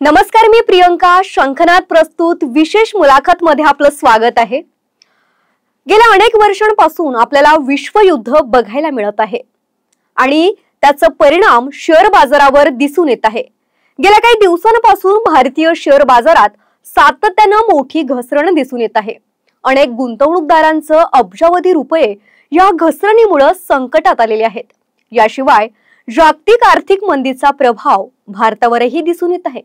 नमस्कार, मी प्रियंका. शंखनाद प्रस्तुत विशेष मुलाखत मध्ये आपलं स्वागत आहे. गेल्या अनेक वर्षांपासून आपल्याला विश्वयुद्ध बघायला मिळत आहे आणि त्याचा परिणाम शेअर बाजारावर दिसून येत आहे. गेल्या काही दिवसांपासून भारतीय शेअर बाजारात सातत्याने मोठी घसरण दिसून येत आहे. अनेक गुंतवणूकदारांचं अब्जावधी रुपये या घसरणीमुळे संकटात आलेले आहेत. याशिवाय जागतिक आर्थिक मंदीचा प्रभाव भारतावरही दिसून येत आहे.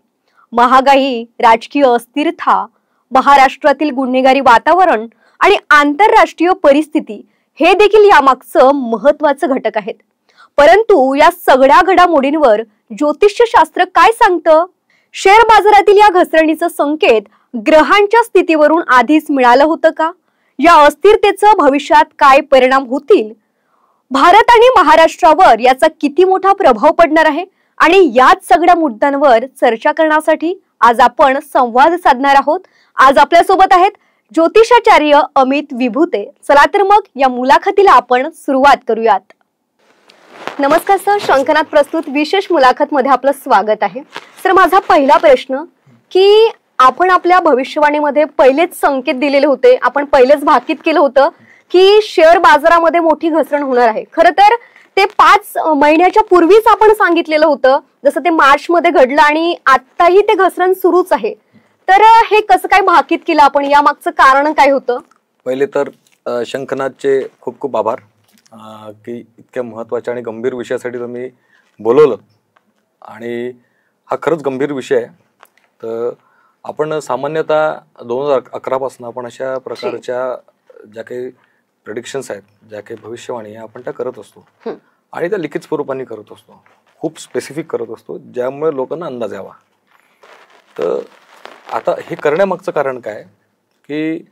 महागाई, राजकीय अस्थिरता, महाराष्ट्रातील गुन्हेगारी वातावरण आणि आंतरराष्ट्रीय परिस्थिती हे देखील यामागचं महत्त्वाचं घटक आहेत. परंतु या सगळ्या घडामोडींवर ज्योतिषशास्त्र काय सांगतं? शेअर बाजारातील या घसरणीचं संकेत ग्रहांच्या स्थितीवरून आधीच मिळालं होतं का? या अस्थिरतेचं भविष्यात काय परिणाम होतील? भारत आणि महाराष्ट्रावर याचा किती मोठा प्रभाव पडणार आहे? आणि याच सगळ्या मुद्द्यांवर चर्चा करण्यासाठी आज आपण संवाद साधणार आहोत. आज आपल्या सोबत आहेत ज्योतिषाचार्य अमित विभूते. चला तर मग या मुलाखतीला आपण सुरुवात करूयात. नमस्कार सर, शंखनाद प्रस्तुत विशेष मुलाखत मध्ये आपलं स्वागत आहे. सर, माझा पहिला प्रश्न की आपण आपल्या भविष्यवाणीमध्ये पहिलेच संकेत दिलेले होते, आपण पहिलेच भाकीत केलं होतं की शेअर बाजारामध्ये मोठी घसरण होणार आहे. खरं तर ते 5 महिन्याच्या पूर्वीच आपण सांगितलेलं होतं, जसं ते मार्च मध्ये घडलं आणि आताही ते घसरण सुरूच आहे. तर हे कसं काय भाकीत केलं आपण? या मागचं कारण काय होतं? पहिले तर शंखनादचे खूप खूप आभार की इतक्या महत्त्वाच्या आणि गंभीर विषयासाठी तुम्ही बोलवलं. आणि हा खरंच गंभीर विषय आहे. तर आपण सामान्यतः 2011 पासून आपण अशा प्रकारच्या ज्या काही प्रेडिक्शन्स आहेत, ज्या काही भविष्यवाणी आहे, आपण त्या करत असतो आणि त्या लिखित स्वरूपाने करत असतो, खूप स्पेसिफिक करत असतो, ज्यामुळे लोकांना अंदाज यावा. तर आता हे करण्यामागचं कारण काय की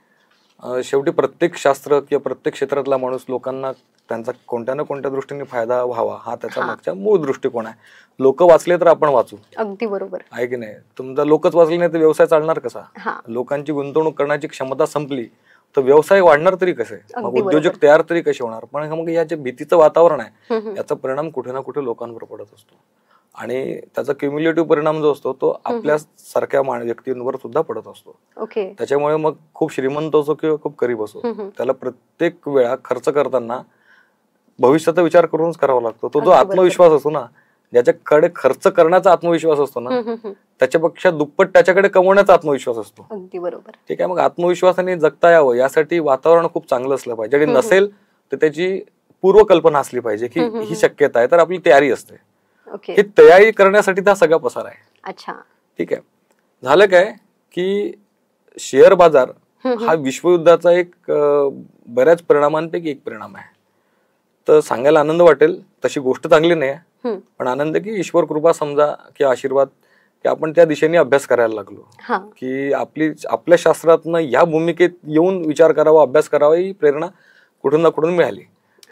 शेवटी प्रत्येक शास्त्र किंवा प्रत्येक क्षेत्रातला माणूस लोकांना त्यांचा कोणत्या ना कोणत्या दृष्टीने फायदा व्हावा हा त्याचा मागचा मूळ दृष्टिकोन आहे. लोक वाचले तर आपण वाचू. अगदी बरोबर आहे की नाही? तुमचा लोकच वाचले नाही तर व्यवसाय चालणार कसा? लोकांची गुंतवणूक करण्याची क्षमता संपली तर व्यवसाय वाढणार तरी कसे? मग उद्योजक तयार तरी कसे होणार? पण मग या जे भीतीचं वातावरण आहे याचा परिणाम कुठे ना कुठे लोकांवर पडत असतो आणि त्याचा क्युम्युलेटिव्ह परिणाम जो असतो तो आपल्या सारख्या व्यक्तींवर सुद्धा पडत असतो. त्याच्यामुळे मग खूप श्रीमंत असो किंवा खूप गरीब असो, त्याला प्रत्येक वेळा खर्च करताना भविष्याचा विचार करूनच करावा लागतो. तो जो आत्मविश्वास असतो ना, ज्याच्याकडे खर्च करण्याचा आत्मविश्वास असतो ना, त्याच्यापेक्षा दुप्पट त्याच्याकडे कमवण्याचा आत्मविश्वास असतो. अगदी बरोबर. ठीक आहे. मग आत्मविश्वासाने जगता यावं यासाठी वातावरण खूप चांगलं असलं पाहिजे. आणि नसेल तर त्याची पूर्वकल्पना असली पाहिजे की ही शक्यता आहे, तर आपली तयारी असते. ही तयारी करण्यासाठी हा सगळा पसार आहे. अच्छा, ठीक आहे. झालं काय की शेअर बाजार हा विश्वयुद्धाचा एक बऱ्याच परिणामांपैकी एक परिणाम आहे. तर सांगायला आनंद वाटेल, तशी गोष्ट चांगली नाही आहे, पण आनंद की ईश्वर कृपा समजा की आशीर्वाद की आपण त्या दिशेने अभ्यास करायला लागलो की आपल्या शास्त्रातनं या भूमिकेत येऊन विचार करावा, अभ्यास करावा, ही प्रेरणा कुठून ना कुठून मिळाली.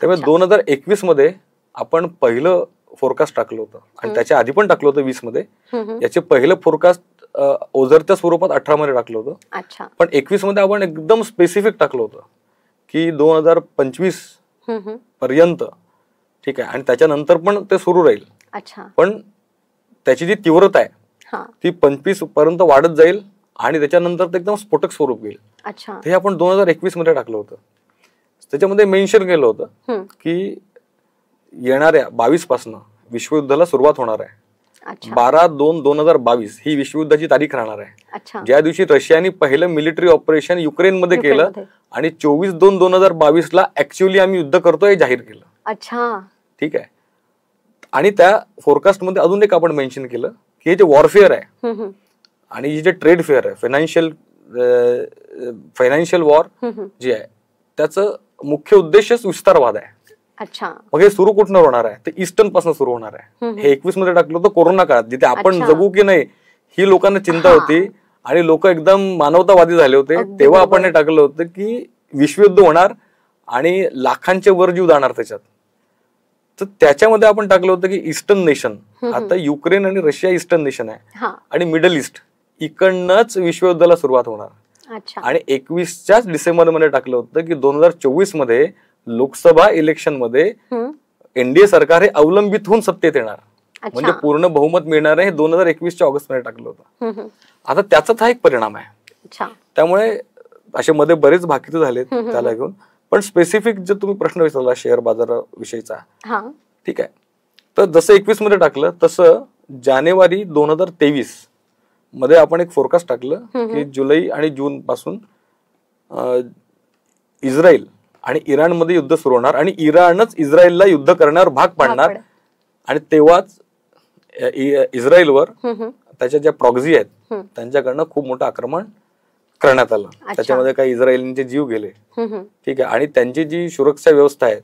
त्यामुळे 2021 मध्ये आपण पहिलं फोरकास्ट टाकलं होतं आणि त्याच्या आधी पण टाकलं होतं 20 मध्ये. याचे पहिलं फोरकास्ट ओझरच्या स्वरूपात 18 मध्ये टाकलं होतं, पण 21 मध्ये आपण एकदम स्पेसिफिक टाकलं होतं की 2025 पर्यंत. ठीक आहे. आणि त्याच्यानंतर पण ते सुरू राहील, पण त्याची जी तीव्रता आहे ती 25 पर्यंत वाढत जाईल आणि त्याच्यानंतर ते एकदम स्फोटक स्वरूप येईल. हे आपण 2021 मध्ये टाकलं होतं. त्याच्यामध्ये मेन्शन केलं होतं की येणाऱ्या 22 पासून विश्वयुद्धाला सुरुवात होणार आहे. 12/2/2022 ही विश्वयुद्धाची तारीख राहणार आहे, ज्या दिवशी रशियाने पहिलं मिलिटरी ऑपरेशन युक्रेन मध्ये केलं आणि 24/2/2022 ला ऍक्च्युअली आम्ही युद्ध करतोय जाहीर केलं. ठीक आहे. आणि त्या फोरकास्ट मध्ये अजून एक आपण मेन्शन केलं की हे जे वॉरफेअर आहे आणि ही जे ट्रेड फेअर आहे, फायनान्शियल वॉर जे आहे, त्याचं मुख्य उद्देशच विस्तारवाद आहे. मग हे सुरू कुठनं होणार आहे? ते ईस्टर्न पासून सुरू होणार आहे. हे 21 मध्ये टाकलं होतं कोरोना काळात, जिथे आपण जगू की नाही ही लोकांना चिंता होती आणि लोक एकदम मानवतावादी झाले होते. तेव्हा आपण हे टाकलं होतं की विश्वयुद्ध होणार आणि लाखांचे वर जीव जाणार त्याच्यात. तर त्याच्यामध्ये आपण टाकलं होतं की ईस्टर्न नेशन, आता युक्रेन आणि रशिया ईस्टर्न नेशन आहे आणि मिडल ईस्ट इकडनंच विश्वयुद्धाला सुरुवात होणार. आणि 21च्याच डिसेंबर मध्ये टाकलं होतं की 2024 मध्ये लोकसभा इलेक्शन मध्ये एनडीए सरकार हे अवलंबित होऊन सत्तेत येणार. म्हणजे पूर्ण बहुमत मिळणार आहे हे 2021च्या ऑगस्ट मध्ये टाकलं होतं. आता त्याचाच हा एक परिणाम आहे. त्यामुळे असे मध्ये बरेच भाकीत झाले त्याला घेऊन. पण स्पेसिफिक जे तुम्ही प्रश्न विचारला शेअर बाजाराविषयीचा, ठीक आहे, तर जसं 21 मध्ये टाकलं तसं जानेवारी 2023 मध्ये आपण एक फोरकास्ट टाकलं की जुलै आणि जून पासून इस्रायल आणि इराण मध्ये युद्ध सुरू होणार आणि इराणच इस्रायलला युद्ध करण्यावर भाग पाडणार. आणि तेव्हाच इस्रायलवर त्याच्या ज्या प्रॉक्सी आहेत त्यांच्याकडनं खूप मोठं आक्रमण करण्यात आलं. त्याच्यामध्ये काही इस्रायलींचे जीव गेले, ठीक आहे. आणि त्यांची जी सुरक्षा व्यवस्था आहे,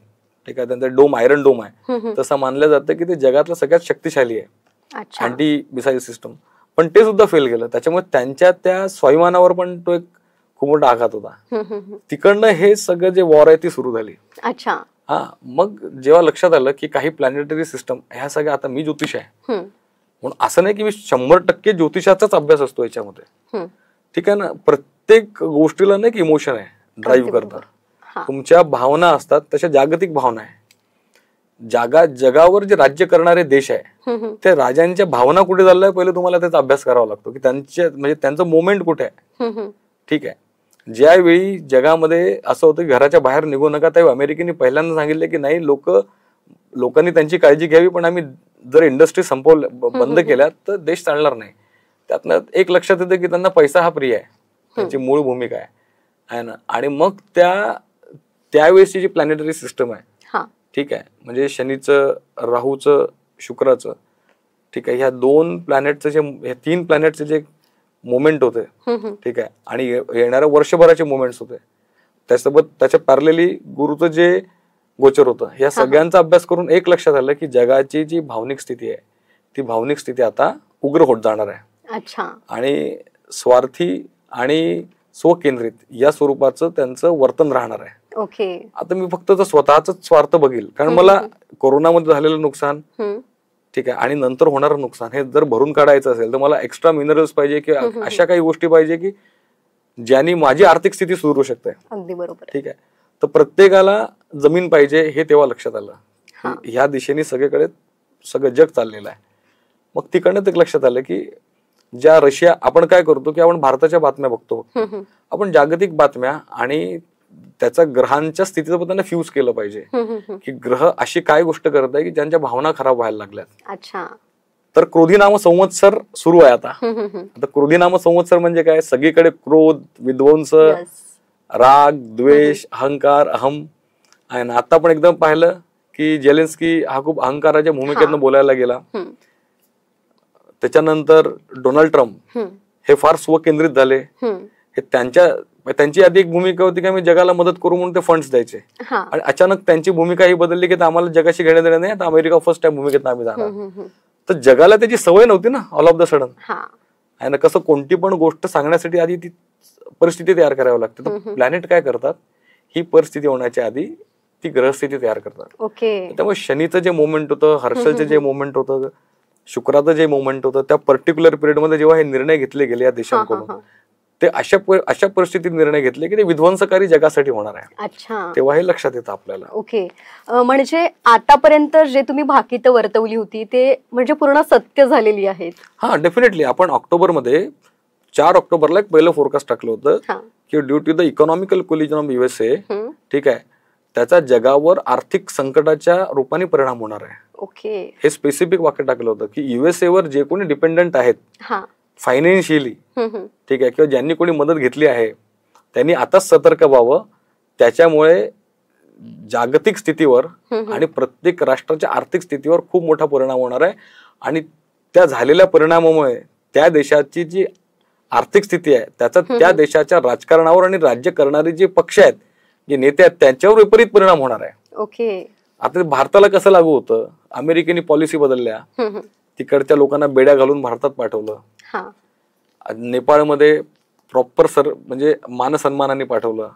ठीक आहे, त्यांचा डोम आयरन डोम आहे, तसं मानलं जातं की ते जगातलं सगळ्यात शक्तिशाली आहे अँटी मिसाईल सिस्टम. पण ते सुद्धा फेल गेलं. त्याच्यामुळे त्यांच्या त्या स्वाभिमानावर पण तो एक खूप मोठा आघात होता. तिकडनं हे सगळं जे वॉर आहे ती सुरू झाली. हा, मग जेव्हा लक्षात आलं की काही प्लॅनेटरी सिस्टम ह्या सगळ्या, आता मी ज्योतिष आहे म्हणून असं नाही की मी 100% ज्योतिषाचाच अभ्यास असतो याच्यामध्ये, ठीक आहे ना. प्रत्येक गोष्टीला नाही की इमोशन आहे ड्राईव्ह करतात. तुमच्या भावना असतात तशा जागतिक भावना आहे. जगावर जे राज्य करणारे देश आहे त्या राजांच्या भावना कुठे चाललाय पहिले तुम्हाला त्याचा अभ्यास करावा लागतो की त्यांच्या म्हणजे त्यांचं मोमेंट कुठे आहे, ठीक आहे. ज्यावेळी जगामध्ये असं होतं की घराच्या बाहेर निघू नका, त्यावेळी अमेरिकेने पहिल्यांदा सांगितलं की नाही, लोकांनी त्यांची काळजी घ्यावी, पण आम्ही जर इंडस्ट्री बंद केल्या तर देश चालणार नाही. त्यातनं एक लक्षात येतं की त्यांना पैसा हा प्रिय आहे, त्यांची मूळ भूमिका आहे ना. आणि मग त्यावेळेसची जी प्लॅनेटरी सिस्टम आहे, ठीक आहे, म्हणजे शनीचं, राहूचं, शुक्राचं, ठीक आहे, ह्या 2 प्लॅनेटचं जे, ह्या 3 प्लॅनेटचे जे मोमेंट होते, ठीक आहे, आणि येणाऱ्या वर्षभराचे मोमेंट्स होते, त्यासोबत त्याच्या पॅरलेली गुरुचं जे गोचर होतं, या सगळ्यांचा अभ्यास करून एक लक्षात आलं की जगाची जी भावनिक स्थिती आहे ती भावनिक स्थिती आता उग्र होत जाणार आहे. आणि स्वार्थी आणि स्वकेंद्रित या स्वरूपाचं त्यांचं वर्तन राहणार आहे. आता मी फक्त स्वतःच स्वार्थ बघील, कारण मला कोरोनामध्ये झालेलं नुकसान, ठीक आहे, आणि नंतर होणारं नुकसान हे जर भरून काढायचं असेल तर मला एक्स्ट्रा मिनरल्स पाहिजे किंवा अशा काही गोष्टी पाहिजे की ज्यांनी माझी आर्थिक स्थिती सुधारू शकते. अगदी बरोबर, ठीक आहे. तर प्रत्येकाला जमीन पाहिजे हे तेव्हा लक्षात आलं. ह्या दिशेने सगळीकडे सगळं जग चाललेलं आहे. मग तिकडनं ते लक्षात आलं की ज्या रशिया, आपण काय करतो की आपण भारताच्या बातम्या बघतो, आपण जागतिक बातम्या आणि त्याचा ग्रहांच्या स्थितीचं त्यांना फ्यूज केलं पाहिजे की ग्रह अशी काय गोष्ट करत आहे की ज्यांच्या भावना खराब व्हायला लागल्यात. तर क्रोधी नाम संवत्सर सुरू आहे आता. क्रोधी नाम संवत्सर म्हणजे काय, सगळीकडे क्रोध, विध्वंस, राग, द्वेष, अहंकार, अहम आहे ना. आता पण एकदम पाहिलं की जेलेन्स्की हा खूप अहंकाराच्या भूमिकेतनं बोलायला गेला. त्याच्यानंतर डोनाल्ड ट्रम्प हे फार स्वकेंद्रित झाले. हे त्यांची आधी एक भूमिका होती की आम्ही जगाला मदत करू म्हणून ते फंड्स द्यायचे, आणि अचानक त्यांची भूमिका ही बदलली की आम्हाला जगाशी घेणं देणं नाही, आता अमेरिका फर्स्ट त्या भूमिकेत आम्ही जाणार. तर जगाला त्याची सवय नव्हती ना ऑल ऑफ द सडन, आहे ना. कसं कोणती पण गोष्ट सांगण्यासाठी आधी ती परिस्थिती तयार करावी लागते. तर प्लॅनेट काय करतात, ही परिस्थिती होण्याच्या आधी ती ग्रहस्थिती तयार करतात. त्यामुळे शनीचं जे मोमेंट होतं, हर्षलचं जे मोमेंट होतं, शुक्राचं जे मोमेंट होतं, त्या पर्टिक्युलर पिरियड मध्ये जेव्हा हे निर्णय घेतले गेले या देशांकडून, ते अशा परिस्थितीत निर्णय घेतले की ते विध्वंसकारी जगासाठी होणार आहे. तेव्हा हे लक्षात येतं आपल्याला. म्हणजे आतापर्यंत जे तुम्ही भाकीत वर्तवली होती ते म्हणजे पूर्ण सत्य झालेली आहेत. हा, डेफिनेटली. आपण ऑक्टोबरमध्ये 4 ऑक्टोबरला एक पहिलं फोरकास्ट टाकलं होतं की due to the economical collision of USA, ठीक आहे, त्याचा जगावर आर्थिक संकटाच्या रूपाने परिणाम होणार आहे. हे स्पेसिफिक वाक्य टाकलं होतं की USA वर जे कोणी डिपेंडंट आहेत फायनान्शियली, ठीक आहे, किंवा ज्यांनी कोणी मदत घेतली आहे त्यांनी आताच सतर्क व्हावं. त्याच्यामुळे जागतिक स्थितीवर आणि प्रत्येक राष्ट्राच्या आर्थिक स्थितीवर खूप मोठा परिणाम होणार आहे. आणि त्या झालेल्या परिणामामुळे त्या देशाची जी आर्थिक स्थिती आहे त्याचा त्या देशाच्या राजकारणावर आणि राज्य करणारे जे पक्ष आहेत, जे नेते आहेत, त्यांच्यावर विपरीत परिणाम होणार आहे. आता भारताला कसं लागू होतं, अमेरिकेने पॉलिसी बदलल्या, तिकडच्या लोकांना बेड्या घालून भारतात पाठवलं, नेपाळमध्ये प्रॉपर म्हणजे मानसन्मानाने पाठवलं,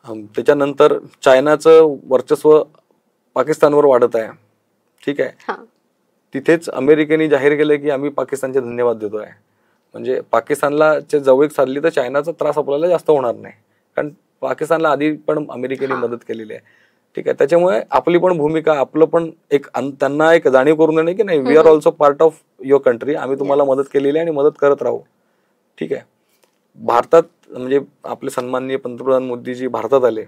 त्याच्यानंतर चायनाचं वर्चस्व पाकिस्तानवर वाढत आहे, ठीक आहे. तिथेच अमेरिकेने जाहीर केलं की आम्ही पाकिस्तानचे धन्यवाद देतोय. म्हणजे पाकिस्तानला जवळीक साधली तर चायनाचा त्रास आपल्याला जास्त होणार नाही, कारण पाकिस्तानला आधी पण अमेरिकेने मदत केलेली आहे. ठीक आहे. त्याच्यामुळे आपली पण भूमिका, आपलं पण एक त्यांना एक जाणीव करून देणे की नाही, we are also part of your country, आम्ही तुम्हाला मदत केलेली आहे आणि मदत करत राहू. ठीक आहे. भारतात म्हणजे आपले सन्माननीय पंतप्रधान मोदीजी भारतात आले,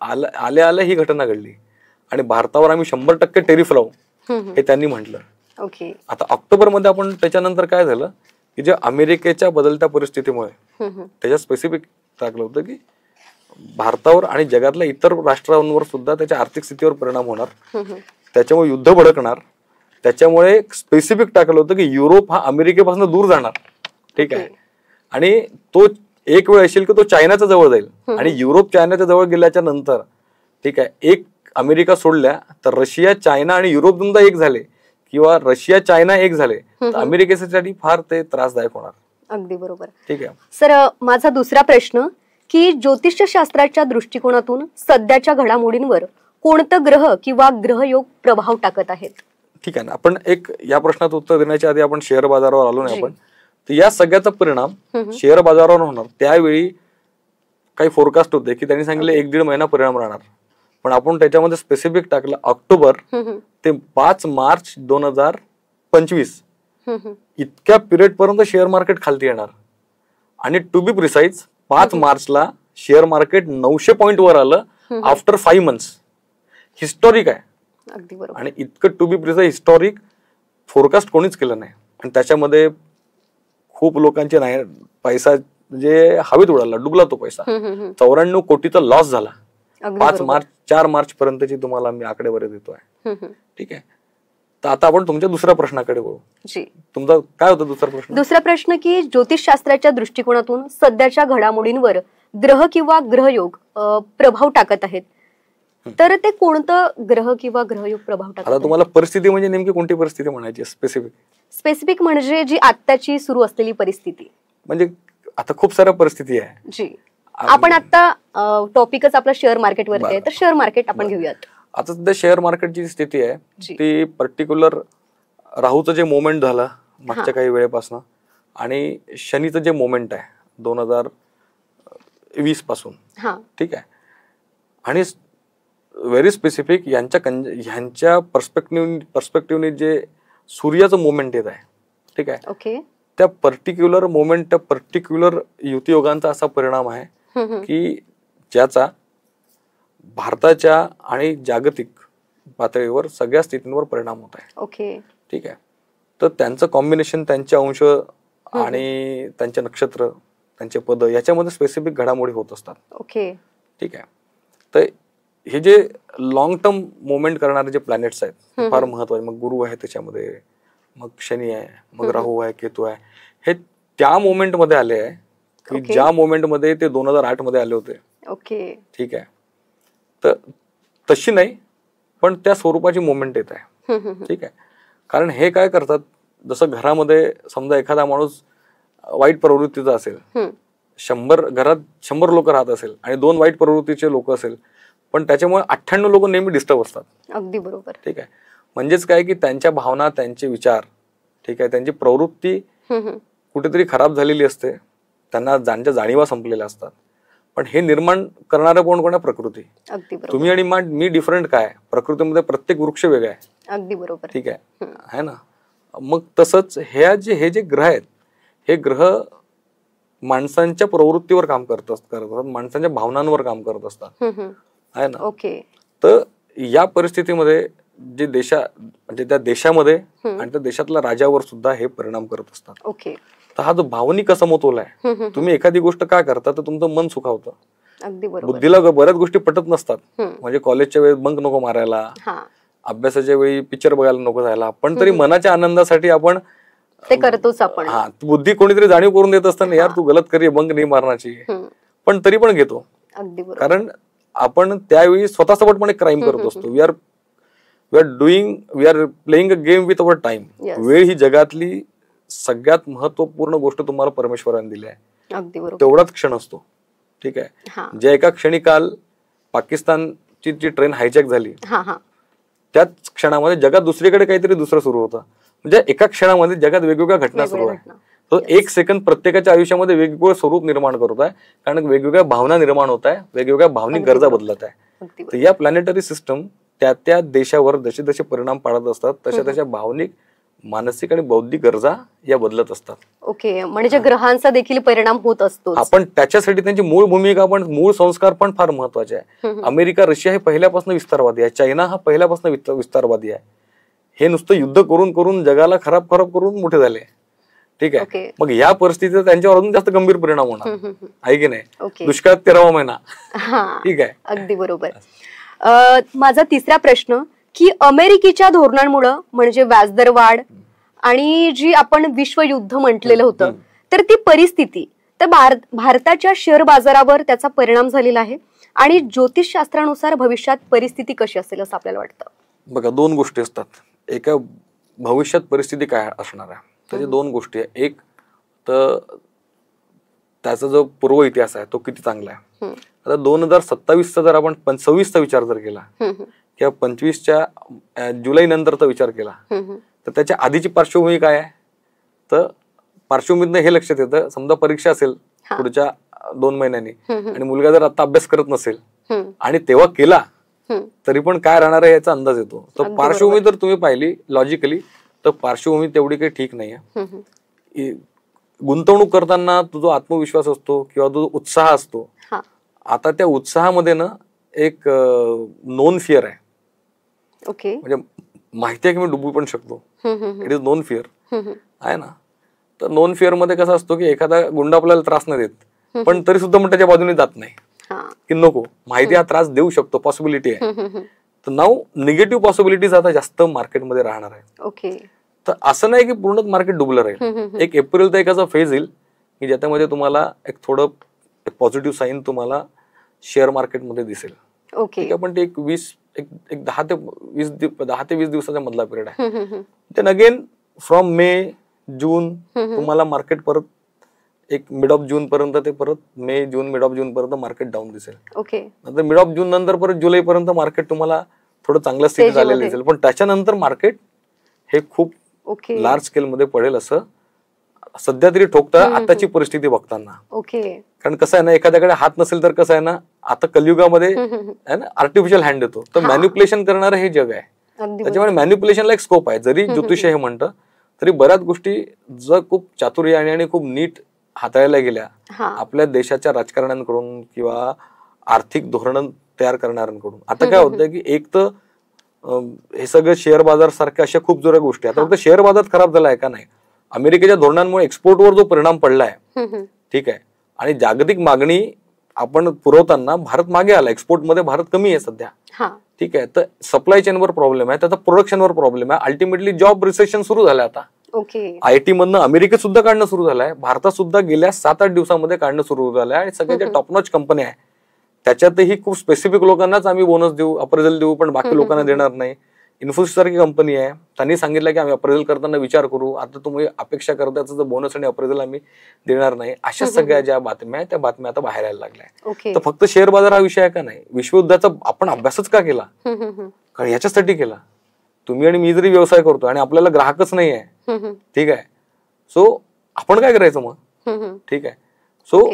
आल्या ही घटना घडली आणि भारतावर आम्ही 100% टेरिफ लावू हे त्यांनी म्हटलं. आता ऑक्टोबरमध्ये आपण त्याच्यानंतर काय झालं की जे अमेरिकेच्या बदलत्या परिस्थितीमुळे त्याच्यात स्पेसिफिक टाकलं होतं की भारतावर आणि जगातल्या इतर राष्ट्रांवर सुद्धा त्याच्या आर्थिक स्थितीवर परिणाम होणार, त्याच्यामुळे युद्ध भडकणार. त्याच्यामुळे स्पेसिफिक टाकलं होतं की युरोप हा अमेरिकेपासून दूर जाणार. ठीक आहे. आणि तो एक वेळ असेल की तो चायनाच्या जवळ जाईल आणि युरोप चायनाच्या जवळ गेल्याच्या नंतर, ठीक आहे, एक अमेरिका सोडल्या तर रशिया, चायना आणि युरोप सुद्धा एक झाले किंवा रशिया चायना एक झाले तर अमेरिकेसाठी फार ते त्रासदायक होणार. अगदी बरोबर. ठीक आहे सर, माझा दुसरा प्रश्न की ज्योतिषशास्त्राच्या दृष्टिकोनातून सध्याच्या घडामोडींवर कोणतं ग्रह किंवा ग्रहयोग प्रभाव टाकत आहेत? ठीक आहे ना. आपण एक या प्रश्नात उत्तर देण्याच्या आधी आपण शेअर बाजारावर आलो नाही आपण, तर या सगळ्याचा परिणाम शेअर बाजारावर होणार. त्यावेळी काही फोरकास्ट होते की त्यांनी सांगितले 1-1.5 महिना परिणाम राहणार, पण आपण त्याच्यामध्ये स्पेसिफिक टाकलं ऑक्टोबर ते 5 मार्च 2025 इतक्या पिरियड पर्यंत शेअर मार्केट खालती येणार. आणि टू बी प्रिसाइज 5 मार्चला शेअर मार्केट 900 पॉईंट वर आलं आफ्टर 5 मंथ्स. हिस्टॉरिक आहे. अगदी बरोबर. आणि इतकं to be precise historic forecast कोणीच केलं नाही. आणि त्याच्यामध्ये खूप लोकांचे नाही पैसा म्हणजे हवेत उडाला, डुबला तो पैसा. 94 कोटीचा लॉस झाला 4 मार्च पर्यंतची तुम्हाला मी आकडेवारी देतोय. ठीक आहे. तर आता आपण तुमच्या दुसऱ्या प्रश्नाकडे वळू. तुमचा काय होता दुसरा प्रश्न? दुसरा प्रश्न की ज्योतिषशास्त्राच्या दृष्टिकोनातून सध्याच्या घडामोडींवर ग्रह किंवा ग्रहयोग प्रभाव टाकत आहेत, तर ते कोणतं ग्रह किंवा ग्रहयोग प्रभाव टाकत? आता तुम्हाला परिस्थिती म्हणजे नेमकी कोणती परिस्थिती म्हणायची? स्पेसिफिक म्हणजे जी आत्ताची सुरू असलेली परिस्थिती. म्हणजे आता खूप साऱ्या परिस्थिती आहे जी. आपण आता टॉपिकच आपला शेअर मार्केट वरती आहे, तर शेअर मार्केट आपण घेऊयात. आता सध्या शेअर मार्केटची स्थिती आहे ती पर्टिक्युलर राहूचं जे मोमेंट झालं मागच्या काही वेळेपासून आणि शनीचं जे मोमेंट आहे 2020 पासून, ठीक आहे, आणि व्हेरी स्पेसिफिक ह्यांच्या पर्स्पेक्टिव्हने जे सूर्याचं मोमेंट येत आहे, ठीक आहे, त्या पर्टिक्युलर मोमेंट, त्या पर्टिक्युलर युतियोगांचा असा परिणाम आहे की ज्याचा भारताच्या आणि जागतिक पातळीवर सगळ्या स्थितींवर परिणाम होत आहे. ठीक आहे. तर त्यांचं कॉम्बिनेशन, त्यांचे अंश आणि त्यांचे नक्षत्र, त्यांचे पद याच्यामध्ये स्पेसिफिक घडामोडी होत असतात. ठीक आहे. तर हे जे लॉंग टर्म मुवमेंट करणारे जे प्लॅनेट्स आहेत फार महत्वाचे. मग गुरु आहे त्याच्यामध्ये, मग शनी आहे, मग राहू आहे, केतू आहे, हे त्या मोमेंट मध्ये आले आहे की ज्या मोमेंट मध्ये ते 2008 मध्ये आले होते. ठीक आहे. तर तशी नाही पण त्या स्वरूपाची मोमेंट येत आहे. ठीक आहे. कारण हे काय करतात, जसं घरामध्ये समजा एखादा माणूस वाईट प्रवृत्तीचा असेल, 100 घरात 100 लोक राहत असेल आणि 2 वाईट प्रवृत्तीचे लोक असेल, पण त्याच्यामुळे 98 लोक नेहमी डिस्टर्ब असतात. अगदी बरोबर. ठीक आहे. म्हणजेच काय की त्यांच्या भावना, त्यांचे विचार, ठीक आहे, त्यांची प्रवृत्ती कुठेतरी खराब झालेली असते, त्यांना ज्यांच्या जाणीवा संपलेल्या असतात. पण हे निर्माण करणारं कोण आहे? प्रकृती. तुम्ही आणि मी डिफरंट काय? प्रकृतीमध्ये प्रत्येक वृक्ष वेगळा आहे. अगदी बरोबर. ठीक आहे ना. मग तसंच हे जे ग्रह आहेत, हे ग्रह माणसांच्या प्रवृत्तीवर काम करत असतात, माणसांच्या भावनांवर काम करत असतात, आहे ना. तर या परिस्थितीमध्ये जे म्हणजे त्या देशामध्ये आणि त्या देशातल्या राजावर सुद्धा हे परिणाम करत असतात. तर हा जो भावनिक असमतोल आहे, तुम्ही एखादी गोष्ट काय करता तर तुमचं मन सुखावतं. बुद्धीला बऱ्याच गोष्टी पटत नसतात. म्हणजे कॉलेजच्या वेळी बंक नको मारायला, अभ्यासाच्या वेळी पिक्चर बघायला नको जायला, पण तरी मनाच्या आनंदासाठी आपण ते करतोच. आपण बुद्धी कोणीतरी जाणीव करून देत असताना यार तू गलत करी, बंक नाही मारण्याची, पण तरी पण घेतो. कारण आपण त्यावेळी स्वतःसोबतपणे क्राईम करत असतो. We are playing a game with our time. वेळ ही जगातली सगळ्यात महत्वपूर्ण गोष्ट तुम्हाला परमेश्वराने दिली आहे. तेवढाच क्षण असतो. ठीक आहे. ज्या एका क्षणी काल पाकिस्तानची जी ट्रेन हायजॅक झाली, त्याच क्षणामध्ये जगात दुसरीकडे काहीतरी दुसरं सुरू होतं. म्हणजे एका क्षणामध्ये जगात वेगवेगळ्या घटना सुरू आहे. तो एक सेकंद प्रत्येकाच्या आयुष्यामध्ये वेगवेगळं स्वरूप निर्माण करत आहे, कारण वेगवेगळ्या भावना निर्माण होत आहे, वेगवेगळ्या भावनिक गरजा बदलत आहे. तर या प्लॅनेटरी सिस्टम त्या त्या देशावर जसे जसे परिणाम पाडत असतात तशा तशा भावनिक, मानसिक आणि बौद्धिक गरजा या बदलत असतात. ओके, म्हणजे ग्रहांचा देखील परिणाम होत असतो. आपण त्याच्यासाठी त्यांची मूळ भूमिका पण, मूळ संस्कार पण फार महत्वाचे आहे. अमेरिका, रशिया हे पहिल्यापासून विस्तारवादी आहे, चायना हा पहिल्यापासून विस्तारवादी आहे. हे नुसतं युद्ध करून करून जगाला खराब करून मोठे झाले. ठीक आहे, मग या परिस्थितीत त्यांच्यावर अजून जास्त गंभीर परिणाम होणार आहे की नाही. दुष्काळात 13वा महिना. ठीक आहे, अगदी बरोबर. माझा तिसरा प्रश्न की अमेरिकेच्या धोरणांमुळे म्हणजे व्याजदर वाढ आणि जी आपण विश्वयुद्ध म्हटलेलं होतं, तर ती परिस्थिती तर भारताच्या शेअर बाजारावर त्याचा परिणाम झालेला आहे. आणि ज्योतिषशास्त्रानुसार भविष्यात परिस्थिती कशी असेल असं आपल्याला वाटतं? बघा, दोन गोष्टी असतात. एका भविष्यात परिस्थिती काय असणार आहे त्याच्या दोन गोष्टी आहे. एक तर त्याचा जो पूर्व इतिहास आहे तो किती चांगला आहे. आता 2027चा जर आपण 26चा विचार जर केला किंवा 25च्या जुलै नंतरचा विचार केला तर त्याच्या आधीची पार्श्वभूमी काय आहे. तर पार्श्वभूमीतनं हे लक्षात येतं, समजा परीक्षा असेल पुढच्या 2 महिन्यांनी आणि मुलगा जर आता अभ्यास करत नसेल आणि तेव्हा केला तरी पण काय राहणार आहे याचा अंदाज येतो. तर पार्श्वभूमी जर तुम्ही पाहिली लॉजिकली तर पार्श्वभूमी तेवढी काही ठीक नाहीये. गुंतवणूक करताना जो आत्मविश्वास असतो किंवा जो उत्साह असतो, आता त्या उत्साहामध्ये ना एक नोन फिअर आहे. ओके, म्हणजे माहिती आहे की मी डुबू पण शकतो. इट इज नोन फिअर आहे ना. तर नोन फिअर मध्ये कसं असतो की एखादा गुंड आपल्याला त्रास नाही देत पण तरी सुद्धा त्याच्या बाजूने जात नाही की नको, माहिती हा त्रास देऊ शकतो, पॉसिबिलिटी आहे. तर नाव निगेटिव्ह पॉसिबिलिटीज आता जास्त मार्केटमध्ये राहणार आहे. ओके, तर असं नाही की पूर्ण मार्केट डुबलं राहील. एक एप्रिल तर एक असा फेज येईल की ज्याच्यामध्ये तुम्हाला एक थोडं पॉझिटिव्ह साईन तुम्हाला शेअर मार्केटमध्ये दिसेल. ओके, पण ते एक 10 ते 20 दिवसाचा मधला पिरियड आहे. देन अगेन फ्रॉम मे जून तुम्हाला मार्केट परत एक मिड ऑफ जून पर्यंत ते परत मे जून मिड ऑफ जून पर्यंत मार्केट डाऊन दिसेल. ओके, नंतर मिड ऑफ जून नंतर परत जुलै पर्यंत मार्केट तुम्हाला थोडं चांगल्या स्थितीत आलेलं दिसेल. पण त्याच्यानंतर मार्केट हे खूप लार्ज स्केल मध्ये पडेल असं सध्या तरी ठोकता आताची परिस्थिती बघताना. ओके, कारण कसं आहे ना, एखाद्याकडे हात नसेल तर कसं आहे ना, आता कलियुगामध्ये आहे ना आर्टिफिशियल हँड येतो. तर मॅन्युप्युलेशन करणारं हे जग आहे. त्याच्यामुळे मॅन्युप्युलेशनला एक स्कोप आहे. जरी ज्योतिष हे म्हणतं तरी बऱ्याच गोष्टी जर खूप चातुर्याने आणि खूप नीट हाताळल्या गेल्या आपल्या देशाच्या राजकारण्यांकडून किंवा आर्थिक धोरण तयार करणाऱ्यांकडून. आता काय होतं की एक तर हे सगळं शेअर बाजार सारख्या अशा खूप जुऱ्या गोष्टी. आता फक्त शेअर बाजार खराब झालाय का नाही, अमेरिकेच्या धोरणांमुळे एक्सपोर्टवर जो परिणाम पडलाय, ठीक आहे, आणि जागतिक मागणी आपण पुरवताना भारत मागे आला. एक्सपोर्ट मध्ये भारत कमी आहे सध्या. ठीक आहे, तर सप्लाय चेनवर प्रॉब्लेम आहे, त्याचा प्रोडक्शनवर प्रॉब्लेम आहे. अल्टिमेटली जॉब रिसेशन सुरू झालंय आता. आयटी मधनं अमेरिकेत सुद्धा काढणं सुरू झालंय, भारतात सुद्धा गेल्या 7-8 दिवसामध्ये काढणं सुरू झालंय. आणि सगळ्या टॉपनॉच कंपन्या आहे त्याच्यातही खूप स्पेसिफिक लोकांनाच आम्ही बोनस देऊ, अप्रेझल देऊ, पण बाकी लोकांना देणार नाही. इन्फोसिस सारखी कंपनी आहे, त्यांनी सांगितलं की आम्ही अप्रेझल करताना विचार करू, आता तुम्ही अपेक्षा करता त्याचं बोनस आणि अप्रेझल आम्ही देणार नाही. अशा सगळ्या ज्या बातम्या आहेत त्या बातम्या आता बाहेर यायला लागल्या. तर फक्त शेअर बाजार हा विषय आहे का नाही, विश्वयुद्धाचा आपण अभ्यासच का केला, कारण याच्यासाठी केला. तुम्ही आणि मी जरी व्यवसाय करतो आणि आपल्याला ग्राहकच नाही आहे, ठीक आहे, सो आपण काय करायचं मग. ठीक आहे, सो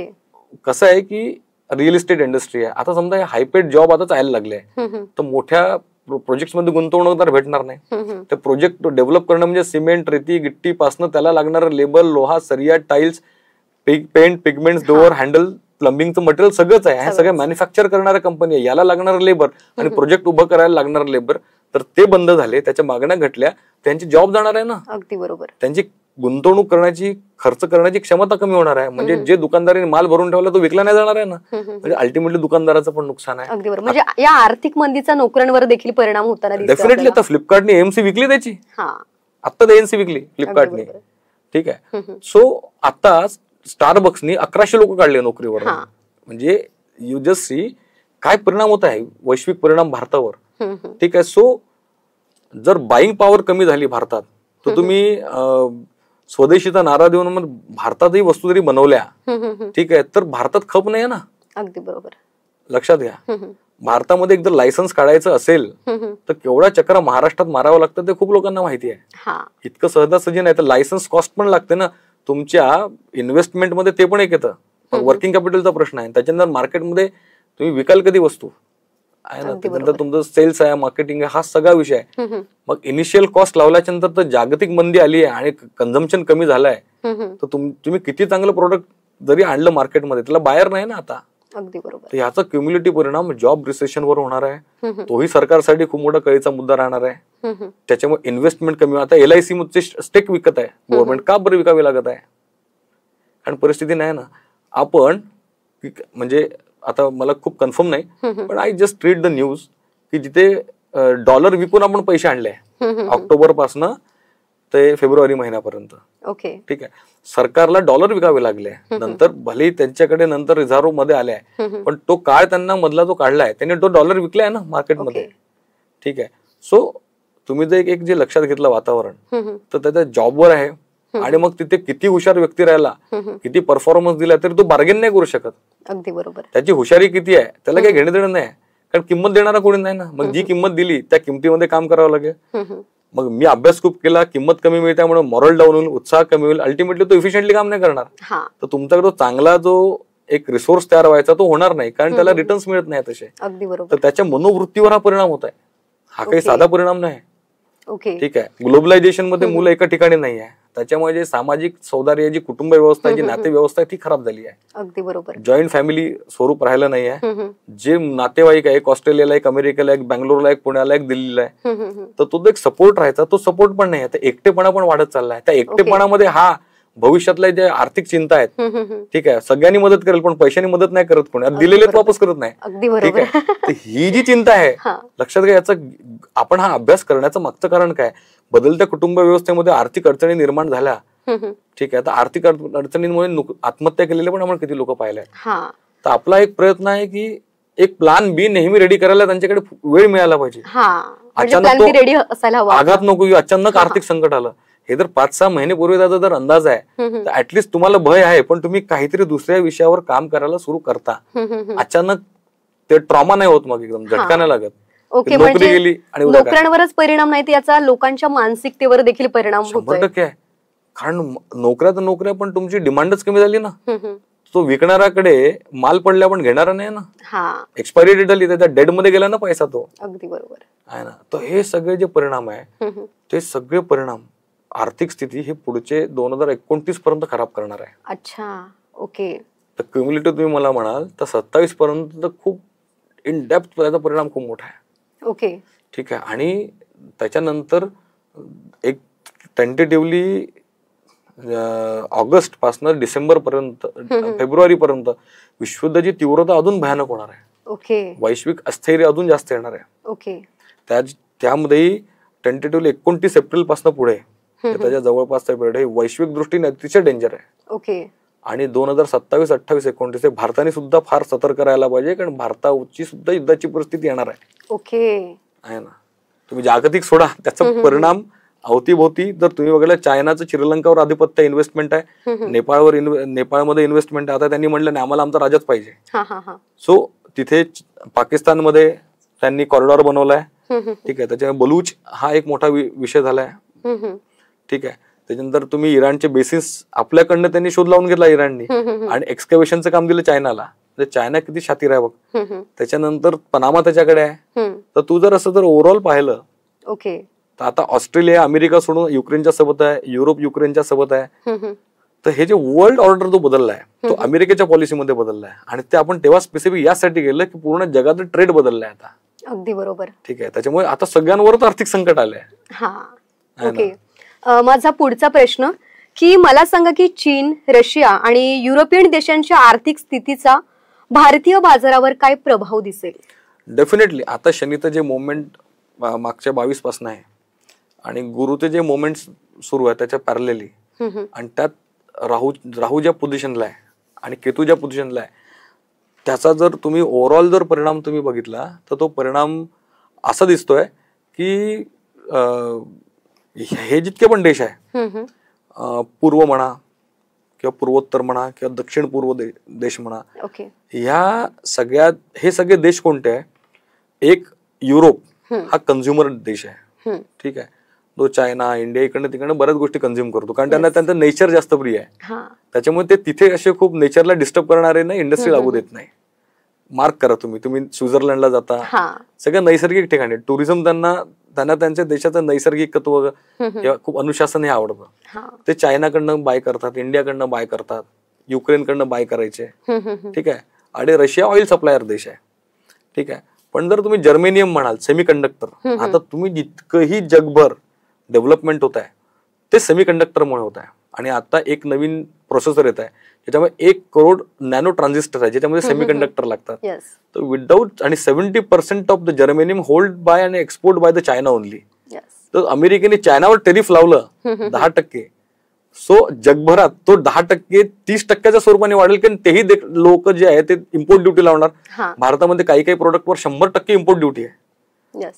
कसं आहे की रिअल इस्टेट इंडस्ट्री आहे. आता समजा हायपेड जॉब आता यायला लागले, तर मोठ्या प्रोजेक्ट मध्ये गुंतवणूकदार भेटणार नाही. ते प्रोजेक्ट डेव्हलप करणं म्हणजे सिमेंट, रेती, गिट्टी पासनं त्याला लागणारं लेबर, लोहा, सरिया, tiles, paint, pigments, door handle, प्लंबिंगचं मटेरियल सगळंच आहे. हे सगळं मॅन्युफॅक्चर करणाऱ्या कंपनी आहे. याला लागणारं लेबर आणि प्रोजेक्ट उभं करायला लागणारं लेबर, तर ते बंद झाले, त्याच्या मागण्या घटल्या, त्यांची जॉब जाणार आहे ना. अगदी बरोबर. त्यांची गुंतवणूक करण्याची, खर्च करण्याची क्षमता कमी होणार आहे. म्हणजे जे दुकानदाराने माल भरून ठेवला तो विकला नाही जाणार आहे ना. म्हणजे अल्टिमेटली दुकानदाराचं पण नुकसान आहे. अगदी बरोबर. म्हणजे या आर्थिक मंदीचा नोकऱ्यांवर देखील परिणाम होताना दिसतो. डेफिनेटली. आता फ्लिपकार्टने एएमसी विकली त्याची, आता एएमसी विकली फ्लिपकार्टने. ठीक आहे, सो आता स्टारबक्सनी 1100 लोक काढले नोकरीवर. म्हणजे यू जस्ट सी काय परिणाम होत आहे, वैश्विक परिणाम भारतावर. ठीक आहे, सो जर बाईंग पॉवर कमी झाली भारतात तर तुम्ही स्वदेशीचा नारा देऊन मग भारतातही वस्तू जरी बनवल्या, ठीक आहे, तर भारतात खप नाही ना. अगदी बरोबर. लक्षात घ्या, भारतामध्ये एकदा लायसन्स काढायचं असेल तर केवढा चक्र महाराष्ट्रात मारावं लागतं ते खूप लोकांना माहिती आहे. इतकं सहजासहजी नाही. तर लायसन्स कॉस्ट पण लागते ना तुमच्या इन्व्हेस्टमेंटमध्ये, ते पण एक येतं. वर्किंग कॅपिटलचा प्रश्न आहे. त्याच्यानंतर मार्केटमध्ये तुम्ही विकाल कधी वस्तू आहे ना, त्यानंतर तुमचं सेल्स आहे, मार्केटिंग आहे, हा सगळा विषय आहे. मग इनिशियल कॉस्ट लावल्याच्या नंतर तर जागतिक मंदी आली आहे आणि कन्झम्पशन कमी झालंय, तर तुम्ही किती चांगलं प्रोडक्ट जरी आणलं मार्केटमध्ये त्याला बाहेर नाही ना आता. अगदी बरोबर. तर ह्याचा क्युम्युलेटिव्ह परिणाम जॉब रिसेशनवर होणार आहे. तोही सरकारसाठी खूप मोठा कळीचा मुद्दा राहणार आहे. त्याच्यामुळे इन्व्हेस्टमेंट कमी. आता LIC मध्ये स्टेक विकत आहे गव्हर्नमेंट, का बरं विकावे लागत आहे? कारण परिस्थिती नाही ना. आपण म्हणजे आता मला खूप कन्फर्म नाही, पण I just read the news की जिथे डॉलर विकून आपण पैसे आणले ऑक्टोबर पासून ते फेब्रुवारी महिन्यापर्यंत. ओके, ठीक आहे. सरकारला डॉलर विकावे लागले, नंतर भले त्यांच्याकडे नंतर रिझर्व्ह मध्ये आले आहे, पण तो काळ त्यांना मधला जो काढलाय त्यांनी तो डॉलर विकलाय ना मार्केटमध्ये. ठीक आहे. सो तुम्ही जर एक जे लक्षात घेतलं वातावरण, तर त्याच्या जॉबवर आहे आणि मग तिथे किती हुशार व्यक्ती राहिला, किती परफॉर्मन्स दिला तरी तो बार्गेन नाही करू शकत. अगदी बरोबर. त्याची हुशारी किती आहे त्याला काही घेणं देणं नाही, कारण किंमत देणारा कोणी नाही ना. मग जी किंमत दिली त्या किमतीमध्ये काम करावं लागेल. मग मी अभ्यास खूप केला, किंमत कमी मिळते त्यामुळे मॉरल डाऊन होईल, उत्साह कमी होईल, अल्टिमेटली तो इफिशियंटली काम नाही करणार. तर तुमच्याकडे तो चांगला जो एक रिसोर्स तयार व्हायचा तो होणार नाही, कारण त्याला रिटर्न्स मिळत नाही तसे. अगदी बरोबर. तर त्याच्या मनोवृत्तीवर हा परिणाम होत आहे. हा काही साधा परिणाम नाही. ओके, ठीक आहे. ग्लोबलायझेशन मध्ये मुलं एका ठिकाणी नाही आहे, त्याच्यामुळे जे सामाजिक सौदार्य, जी कुटुंब व्यवस्था, जी नाते व्यवस्था आहे ती खराब झाली आहे. अगदी बरोबर. जॉईंट फॅमिली स्वरूप राहिलं नाही आहे. जे नातेवाईक आहे, एक ऑस्ट्रेलियाला, एक अमेरिकेला, एक बँगलोरला, एक पुण्याला, एक दिल्लीला आहे, तर तो एक सपोर्ट राहायचा, तो सपोर्ट पण नाही आहे. तर एकटेपणा पण वाढत चाललाय. त्या एकटेपणामध्ये हा भविष्यातल्या जे आर्थिक चिंता आहेत, ठीक आहे, सगळ्यांनी मदत करेल पण पैशाने मदत नाही करत कोणी, दिलेलेच वापस करत नाही. ठीक आहे. तर ही जी चिंता आहे, लक्षात घ्या. याचा आपण हा अभ्यास करण्याचं मागचं कारण काय? बदलत्या कुटुंब व्यवस्थेमध्ये आर्थिक अडचणी निर्माण झाल्या. ठीक आहे. आता आर्थिक अडचणींमुळे आत्महत्या केलेले पण आपण किती लोक पाहिले. तर आपला एक प्रयत्न आहे की एक प्लॅन बी नेहमी रेडी करायला त्यांच्याकडे वेळ मिळाला पाहिजे. अचानक आघात नको, अचानक आर्थिक संकट आलं. हे जर 5-6 महिने पूर्वी त्याचा जर अंदाज आहे, तर ऍटलिस्ट तुम्हाला भय आहे, पण तुम्ही काहीतरी दुसऱ्या विषयावर काम करायला सुरू करता. अचानक ते ट्रॉमा नाही होत, मग एकदम झटका नाही लागत. ओके, नोकरी गेली आणि नोकऱ्यांवरच परिणाम नाही, याचा लोकांच्या मानसिकतेवर देखील परिणाम होतोय. 100% आहे. कारण नोकऱ्या तर नोकऱ्या, पण तुमची डिमांडच कमी झाली ना. तो विकणाऱ्याकडे माल पडल्या पण घेणारा नाही ना. एक्सपायरी डेट आली, त्याच्या डेड मध्ये गेला ना पैसा तो. अगदी बरोबर आहे ना. तर हे सगळे जे परिणाम आहे, ते सगळे परिणाम आर्थिक स्थिती हे पुढचे 2029 पर्यंत खराब करणार आहे. अच्छा, ओके. तर क्युम्युलेटिव्ह तुम्ही मला म्हणाल तर 27 पर्यंत खूप इन डेप्थ त्याचा परिणाम खूप मोठा आहे. ओके, ठीक आहे. आणि त्याच्यानंतर एक टेंटेटिव्हली ऑगस्ट पासून डिसेंबर पर्यंत, फेब्रुवारी पर्यंत विश्वयुद्धाची तीव्रता अजून भयानक होणार आहे. ओके. वैश्विक अस्थैर्य अजून जास्त येणार आहे. ओके. त्यामध्येही टेंटेटिव्हली 29 एप्रिल पासून पुढे त्याच्या जवळपासचा पिरियड हे वैश्विक दृष्टीने अतिशय डेंजर आहे. ओके. आणि 2027, 28, 29 भारताने सुद्धा फार सतर्क राहायला पाहिजे, कारण भारताची सुद्धा युद्धाची परिस्थिती येणार आहे. ओके. आहे ना. तुम्ही जागतिक सोडा, त्याचा परिणाम अवतीभोवती जर तुम्ही बघितलं, चायनाचं श्रीलंकावर आधिपत्य, इन्व्हेस्टमेंट आहे, नेपाळमध्ये इन्व्हेस्टमेंट आहे. आता त्यांनी म्हटलं नाही आम्हाला आमचा राजाच पाहिजे. सो तिथे पाकिस्तानमध्ये त्यांनी कॉरिडॉर बनवलाय. ठीक आहे. त्याच्यामुळे बलूच हा एक मोठा विषय झालाय. ठीक आहे. त्याच्यानंतर तुम्ही इराणचे बेसिस आपल्याकडनं त्यांनी शोध लावून घेतला इराणनी, आणि एक्सकॅव्हेशनचं काम दिलं चायनाला. चायना किती शातीर आहे बघ. त्याच्यानंतर पनामा त्याच्याकडे आहे. तर तू जर असं जर ओव्हरऑल पाहिलं, ओके, तर आता ऑस्ट्रेलिया, अमेरिका सोडून युक्रेनच्या सोबत आहे, युरोप युक्रेनच्या सोबत आहे. तर हे जे वर्ल्ड ऑर्डर जो बदललाय तो अमेरिकेच्या पॉलिसीमध्ये बदललाय, आणि ते आपण तेव्हा स्पेसिफिक यासाठी गेलं की पूर्ण जगात ट्रेड बदललाय आता. अगदी बरोबर. ठीक आहे. त्याच्यामुळे आता सगळ्यांवरच आर्थिक संकट आलंय. ओके. माझा पुढचा प्रश्न की मला सांगा की चीन, रशिया आणि युरोपियन देशांच्या आर्थिक स्थितीचा भारतीय बाजारावर काय प्रभाव दिसेल? डेफिनेटली. आता शनीचं जे मोमेंट मागच्या 22 पासून आहे, आणि गुरुचे जे मोमेंट सुरू आहे त्याच्या पॅरलेली, आणि त्यात राहू ज्या पोझिशनला आहे आणि केतू ज्या पोझिशनला आहे, त्याचा जर तुम्ही ओव्हरऑल जर परिणाम तुम्ही बघितला, तर तो परिणाम असा दिसतोय की हे जितके पण देश आहे, पूर्व म्हणा किंवा पूर्वोत्तर म्हणा किंवा दक्षिण पूर्व देश म्हणा, ह्या सगळ्यात हे सगळे देश कोणते आहे? एक युरोप हा कन्झ्युमर देश आहे. ठीक आहे. तो चायना, इंडिया इकडनं तिकडनं बऱ्याच गोष्टी कन्झ्युम करतो, कारण त्यांना त्यांचं नेचर जास्त प्रिय आहे. त्याच्यामुळे ते तिथे असे खूप नेचरला डिस्टर्ब करणारे ना इंडस्ट्री लागू देत नाही. मार्क करा, तुम्ही स्वित्झर्लंडला जाता, सगळं नैसर्गिक ठिकाणी टुरिझम, त्यांना त्यांच्या देशाचं नैसर्गिकत्व किंवा खूप अनुशासन हे आवडतं. ते चायनाकडनं बाय करतात, इंडियाकडनं बाय करतात, युक्रेनकडनं बाय करायचे. ठीक आहे. आणि रशिया ऑइल सप्लायर देश आहे. ठीक आहे. पण जर तुम्ही जर्मेनियम म्हणाल, सेमीकंडक्टर, आता तुम्ही जितकंही जगभर डेव्हलपमेंट होत आहे ते सेमीकंडक्टरमुळे होत आहे. आणि आता एक नवीन प्रोसेसर येत आहे ज्याच्यामध्ये 1 करोड नॅनो ट्रान्झिस्टर आहे, ज्याच्यामध्ये सेमीकंडक्टर लागतात. तर विदाउट, आणि 70% of the germanium hold by आणि export by the China only. तर अमेरिकेने चायनावर टेरिफ लावलं 10%. सो जगभरात तो 10% 30%च्या स्वरूपाने वाढेल, कारण तेही लोक जे आहे ते इम्पोर्ट ड्युटी लावणार. भारतामध्ये काही काही प्रोडक्टवर 100% इम्पोर्ट ड्युटी आहे.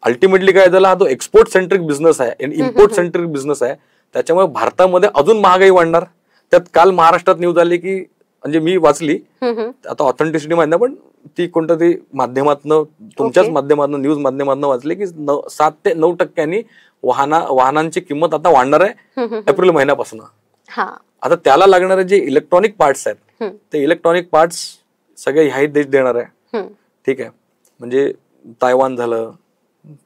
अल्टिमेटली काय झालं, हा तो एक्सपोर्ट सेंट्रिक बिझनेस आहे, इम्पोर्ट सेंट्रिक बिझनेस आहे. त्याच्यामुळे भारतामध्ये अजून महागाई वाढणार. त्यात काल महाराष्ट्रात न्यूज आली की, म्हणजे मी वाचली, आता ऑथेंटिसिटी माहिती नाही, पण ती कोणत्या तरी माध्यमातनं, तुमच्याच माध्यमातून, न्यूज माध्यमातून वाचली की 7 ते 9% वाहनांची किंमत आता वाढणार आहे एप्रिल महिन्यापासून. आता त्याला लागणारे जे इलेक्ट्रॉनिक पार्ट्स आहेत ते इलेक्ट्रॉनिक पार्ट्स सगळे ह्याही देश देणार आहे. ठीक आहे. म्हणजे तायवान झालं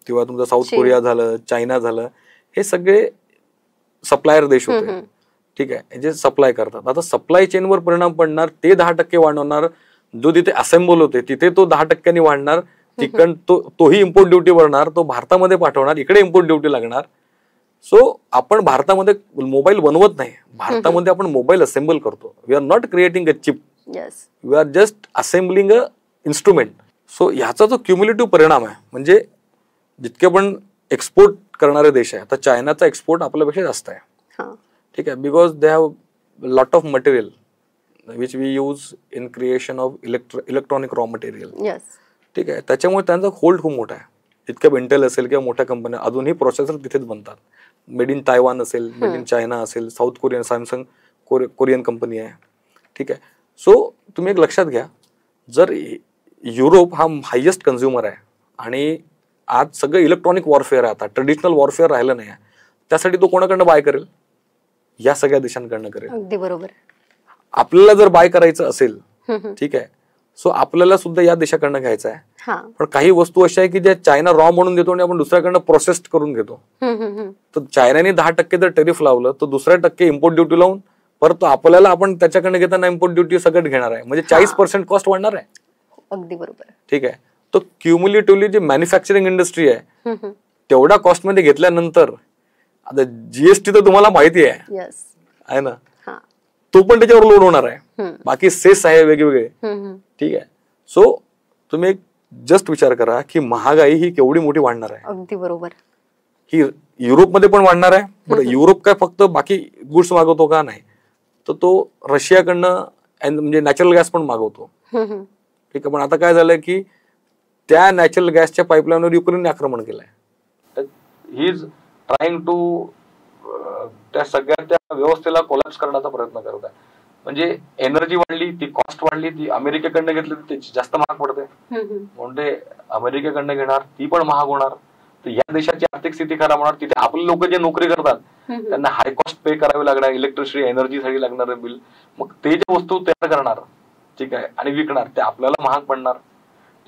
किंवा तुमचं साऊथ कोरिया झालं, चायना झालं, हे सगळे सप्लायर देश होते. ठीक आहे. जे सप्लाय करतात. आता सप्लाय चेनवर परिणाम पडणार, ते 10% वाढवणार. जो तिथे असेंबल होते तिथे तो 10% वाढणार. तिकडं तोही इम्पोर्ट ड्युटी भरणार, तो भारतामध्ये पाठवणार, इकडे इम्पोर्ट ड्युटी लागणार. सो आपण भारतामध्ये मोबाईल बनवत नाही, भारतामध्ये आपण मोबाईल असेंबल करतो. We are not creating a chip, we are just assembling a instrument. So ह्याचा जो क्युम्युलेटिव्ह परिणाम आहे, म्हणजे जितके पण एक्सपोर्ट करणारे देश आहे, आता चायनाचा एक्सपोर्ट आपल्यापेक्षा जास्त आहे. ठीक आहे. Because they have lot of material which we use in creation of electronic raw material. ठीक आहे. त्याच्यामुळे त्यांचा होल्ड खूप मोठा आहे. इतकं इंटेल असेल किंवा मोठ्या कंपन्या अजूनही प्रोसेसर तिथेच बनतात. मेड इन तायवान असेल, मेड इन चायना असेल, south Korean, Samsung Korean company आहे. ठीक आहे. सो तुम्ही एक लक्षात घ्या, जर युरोप हा हायेस्ट कन्झ्युमर आहे आणि आज सगळं इलेक्ट्रॉनिक वॉरफेअर आहे, आता ट्रेडिशनल वॉरफेअर राहिलं नाही आहे, त्यासाठी तो कोणाकडनं बाय करेल? या सगळ्या देशांकडनं करेल. अगदी बरोबर. आपल्याला जर बाय करायचं असेल, ठीक आहे, सो आपल्याला सुद्धा या देशाकडनं घ्यायचं आहे. पण काही वस्तू अशा आहे की ज्या चायना रॉ म्हणून देतो आणि आपण दुसऱ्याकडनं प्रोसेस करून घेतो. तर चायनाने 10% जर टेरिफ लावलं तर 2% इम्पोर्ट ड्युटी लावून परत आपल्याला, आपण त्याच्याकडनं घेताना इम्पोर्ट ड्युटी सगळं घेणार आहे, म्हणजे 40% कॉस्ट वाढणार आहे. अगदी बरोबर. ठीक आहे. तो क्युम्युलेटिव्हली जी मॅन्युफॅक्चरिंग इंडस्ट्री आहे तेवढ्या कॉस्ट मध्ये घेतल्यानंतर, आता जीएसटी तर तुम्हाला माहिती आहे ना, तो पण त्याच्यावर लोड होणार आहे. बाकी सेस आहे वेगवेगळे. ठीक आहे. सो तुम्ही एक जस्ट विचार करा की महागाई ही केवढी मोठी वाढणार आहे. अगदी बरोबर. ही युरोपमध्ये पण वाढणार आहे. बरं, युरोप काय फक्त बाकी गुड्स मागवतो का? नाही. तर तो रशियाकडनं म्हणजे नॅचरल गॅस पण मागवतो. ठीक आहे. पण आता काय झालंय की त्या नॅचरल गॅसच्या पाईपलाईनवर युक्रेनने आक्रमण केलंय. ही इज ट्राइंग टू त्या सगळ्या त्या व्यवस्थेला कोलॅप्स करण्याचा प्रयत्न करत आहे. म्हणजे एनर्जी वाढली, ती कॉस्ट वाढली, ती अमेरिकेकडनं घेतली तर त्याची जास्त महाग पडते. म्हणजे अमेरिकेकडनं घेणार ती पण महाग होणार. तर या देशाची आर्थिक स्थिती खराब होणार. तिथे आपले लोक जे नोकरी करतात त्यांना हाय कॉस्ट पे करावे लागणार, इलेक्ट्रिसिटी एनर्जीसाठी लागणार बिल. मग ते जे वस्तू तयार करणार, ठीक आहे, आणि विकणार, ते आपल्याला महाग पडणार.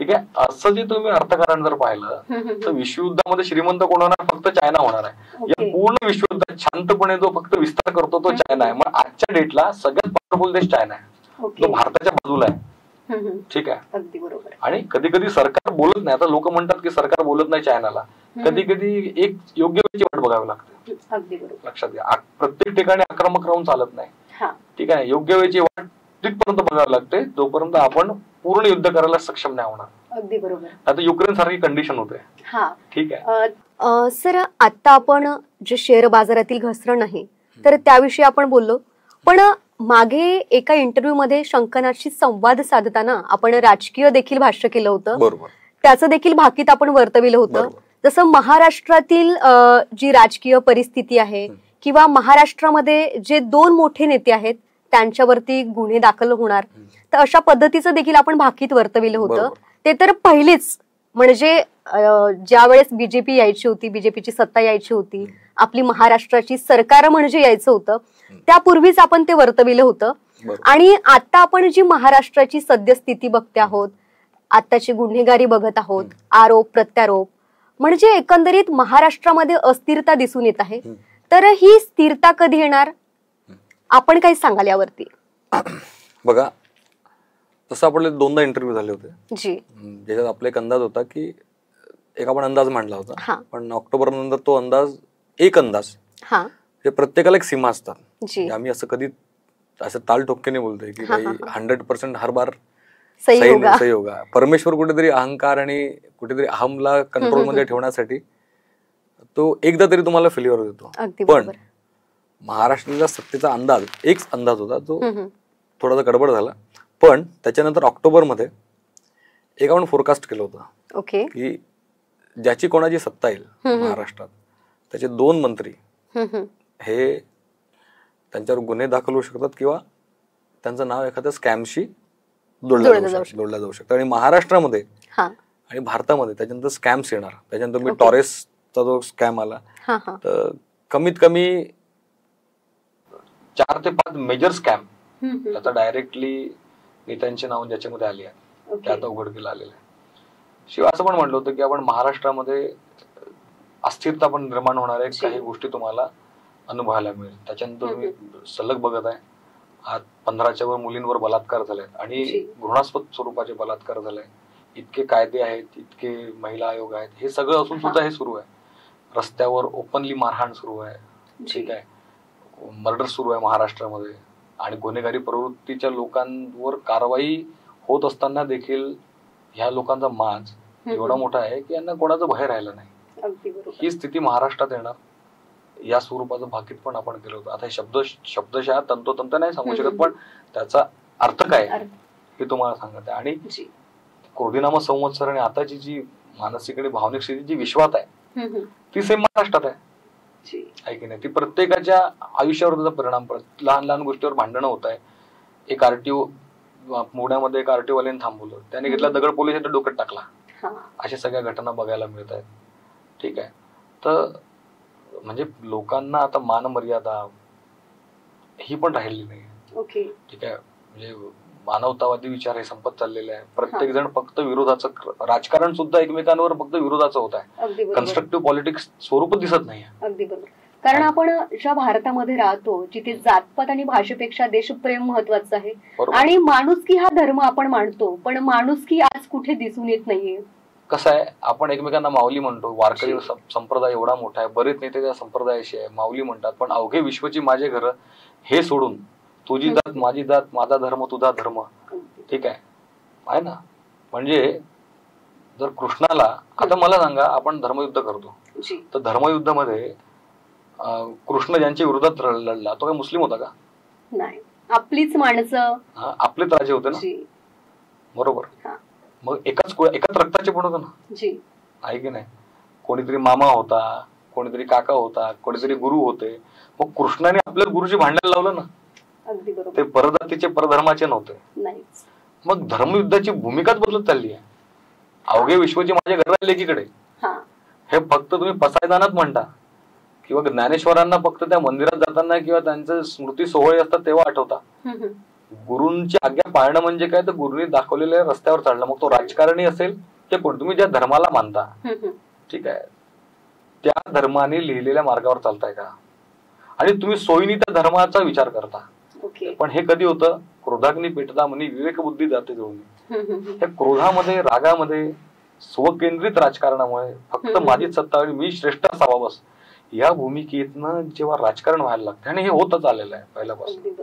ठीक आहे. असं जे तुम्ही अर्थकारण जर पाहिलं तर विश्वयुद्धामध्ये श्रीमंत कोण होणार? फक्त चायना होणार आहे. या पूर्ण विश्वयुद्धात शांतपणे जो फक्त विस्तार करतो तो चायना आहे. मग आजच्या डेटला सगळ्यात पॉवरफुल देश चायना आहे, तो भारताच्या बाजूला आहे. ठीक आहे. अगदी बरोबर. आणि कधी कधी सरकार बोलत नाही. आता लोक म्हणतात की सरकार बोलत नाही चायनाला. कधी कधी एक योग्य वेळची वाट बघावी लागते. अगदी बरोबर. लक्षात घ्या, प्रत्येक ठिकाणी आक्रमक राहून चालत नाही. ठीक आहे. योग्य वेळची वाट तिथपर्यंत बघावी लागते जोपर्यंत आपण पूर्ण युद्ध करायला सक्षम नाही होणार. अगदी बरोबर. आता युक्रेन सारखी कंडिशन होते. ठीक आहे. सर, आता आपण जे शेअर बाजारातील घसरण आहे तर त्याविषयी आपण बोललो, पण मागे एका इंटरव्ह्यू मध्ये शंकरनाथशी संवाद साधताना आपण राजकीय देखील भाष्य केलं होतं. बरोबर. त्याचं देखील भाकीत आपण वर्तविलं होतं. जसं महाराष्ट्रातील जी राजकीय परिस्थिती आहे किंवा महाराष्ट्रामध्ये जे 2 मोठे नेते आहेत त्यांच्यावरती गुन्हे दाखल होणार, तर अशा पद्धतीचं देखील आपण भाकीत वर्तविलं होतं. ते तर पहिलेच, म्हणजे ज्या वेळेस बीजेपी यायची होती, बीजेपीची सत्ता यायची होती, आपली महाराष्ट्राची सरकार म्हणजे यायचं होतं, त्यापूर्वीच आपण ते वर्तविलं होतं. आणि आता आपण जी महाराष्ट्राची सद्यस्थिती बघते आहोत, आताची गुन्हेगारी बघत आहोत, आरोप प्रत्यारोप, म्हणजे एकंदरीत महाराष्ट्रामध्ये अस्थिरता दिसून येत आहे. तर ही स्थिरता कधी येणार, आपण काही सांगाल यावरती? बघा, तसं आपले 2दा इंटरव्ह्यू झाले होते जी, ज्याच्यात आपला एक अंदाज होता की एक आपण अंदाज मांडला होता, पण ऑक्टोबर नंतर तो अंदाज हे प्रत्येकाला एक सीमा असतात. आम्ही असं कधी असं ताल ठोक्याने बोलतोय की भाई 100% हर बार सही होगा. परमेश्वर कुठेतरी अहंकार आणि कुठेतरी अहमला कंट्रोल मध्ये ठेवण्यासाठी तो एकदा तरी तुम्हाला फेल्युअर देतो. पण महाराष्ट्राच्या सत्तेचा एक अंदाज होता, तो थोडासा गडबड झाला. पण त्याच्यानंतर ऑक्टोबर मध्ये एक आपण फोरकास्ट केलं होतं की ज्याची कोणाची सत्ता येईल महाराष्ट्रात, त्याचे 2 मंत्री हे त्यांच्यावर गुन्हे दाखल होऊ शकतात किंवा त्यांचं नाव एखाद्या स्कॅमशी जोडलं जाऊ शकतं. आणि महाराष्ट्रामध्ये आणि भारतामध्ये त्याच्यानंतर स्कॅम्स येणार. त्याच्यानंतर मी टॉरेसचा जो स्कॅम आला, तर कमीत कमी 4 ते 5 मेजर स्कॅम आता डायरेक्टली नेत्यांचे नाव ज्याच्यामध्ये आले आहेत ते आता उघडकीला आलेले आहे. शिवाय असं पण म्हटलं होतं की आपण महाराष्ट्रामध्ये अस्थिरता पण निर्माण होणार आहे, काही गोष्टी तुम्हाला अनुभवायला मिळेल. त्याच्यानंतर तुम्ही सलग बघत आहे, आज 15च्या वर मुलींवर बलात्कार झालेत आणि घृणास्पद स्वरूपाचे बलात्कार झाले. इतके कायदे आहेत, इतके महिला आयोग आहेत, हे सगळं असून सुद्धा हे सुरू आहे. रस्त्यावर ओपनली मारहाण सुरू आहे, ठीक आहे, मर्डर सुरू आहे महाराष्ट्रामध्ये. आणि गुन्हेगारी प्रवृत्तीच्या लोकांवर कारवाई होत असताना देखील ह्या लोकांचा माज एवढा मोठा आहे की यांना कोणाचं भय राहिलं नाही. ही स्थिती महाराष्ट्रात येणार या स्वरूपाचं भाकीत पण आपण केलं होतं. आता शब्दशः तंतोतंत नाही सांगू शकत, पण त्याचा अर्थ काय हे तुम्हाला सांगत आहे. आणि क्रोधीनाम संवत्सर आणि आताची जी मानसिक आणि भावनिक स्थिती जी विश्वात आहे ती सेम महाराष्ट्रात आहे की नाही. ती प्रत्येकाच्या आयुष्यावर त्याचा परिणाम पडत. लहान लहान गोष्टीवर भांडणं होत आहे. एक आरटीओ पुण्यामध्ये एक आरटीओ वाल्याने थांबवलं, त्याने घेतला दगड, पोलिसांच्या डोक्यात टाकला. अशा सगळ्या घटना बघायला मिळत आहेत, ठीक आहे. तर म्हणजे लोकांना आता मानमर्यादा ही पण राहिली नाही, ठीक आहे. म्हणजे मानवतावादी विचार हे संपत चाललेले आहे. प्रत्येक जण फक्त विरोधाचं राजकारण सुद्धा एकमेकांवर फक्त विरोधाचं होत आहे. कन्स्ट्रक्टिव्ह पॉलिटिक्स स्वरूप दिसत नाही. अगदी बरोबर. कारण आपण ज्या भारतामध्ये राहतो, जिथे जातपात आणि भाषेपेक्षा देशप्रेम महत्वाचं आहे आणि माणुसकी हा धर्म आपण मानतो, पण माणुसकी आज कुठे दिसून येत नाहीये. कसं आहे, आपण एकमेकांना माऊली म्हणतो. वारकरी संप्रदाय एवढा मोठा आहे, बरेच नेते त्या संप्रदायाशी आहे, माऊली म्हणतात. पण अवघे विश्वची माझे घर हे सोडून तुझी जात माझी जात, माझा धर्म तुझा धर्म, ठीक आहे ना. म्हणजे जर कृष्णाला, आता मला सांगा, आपण धर्मयुद्ध करतो, तर धर्मयुद्धामध्ये कृष्ण ज्यांच्या विरोधात लढला तो काय मुस्लिम होता का? नाही, आपलीच माणसं, आपलेच राजे होते ना, बरोबर. मग एकाच रक्ताचे पण होतं ना, आहे की नाही. कोणीतरी मामा होता, कोणीतरी काका होता, कोणीतरी गुरु होते. मग कृष्णाने आपल्या गुरुची भांडायला लावलं ना, ते परजातीचे परधर्माचे नव्हते. मग धर्मयुद्धाची भूमिकाच बदलत चालली आहे. अवघे विश्वची माझ्या घराला लेकीकडे हे फक्त तुम्ही पसायदानात म्हणता, किंवा ज्ञानेश्वरांना फक्त त्या मंदिरात जाताना किंवा त्यांचे स्मृती सोहळे असतात तेव्हा आठवता. गुरूंची आज्ञा पाळणं म्हणजे काय, तर गुरुंनी दाखवलेल्या रस्त्यावर चालणं. मग तो राजकारणी असेल ते कोण, तुम्ही ज्या धर्माला मानता, ठीक आहे, त्या धर्माने लिहिलेल्या मार्गावर चालताय का, आणि तुम्ही सोयीनी त्या धर्माचा विचार करता. पण हे कधी होतं, क्रोधाग्नी पेटता म्हणे विवेक बुद्धी जाते जळून. त्या क्रोधामध्ये, रागामध्ये, स्वकेंद्रित राजकारणामुळे फक्त माझीच सत्ता आणि मी श्रेष्ठ असावा बस, या भूमिकेतनं जेव्हा राजकारण व्हायला लागते, आणि हे होतच आलेलं आहे पहिल्यापासून,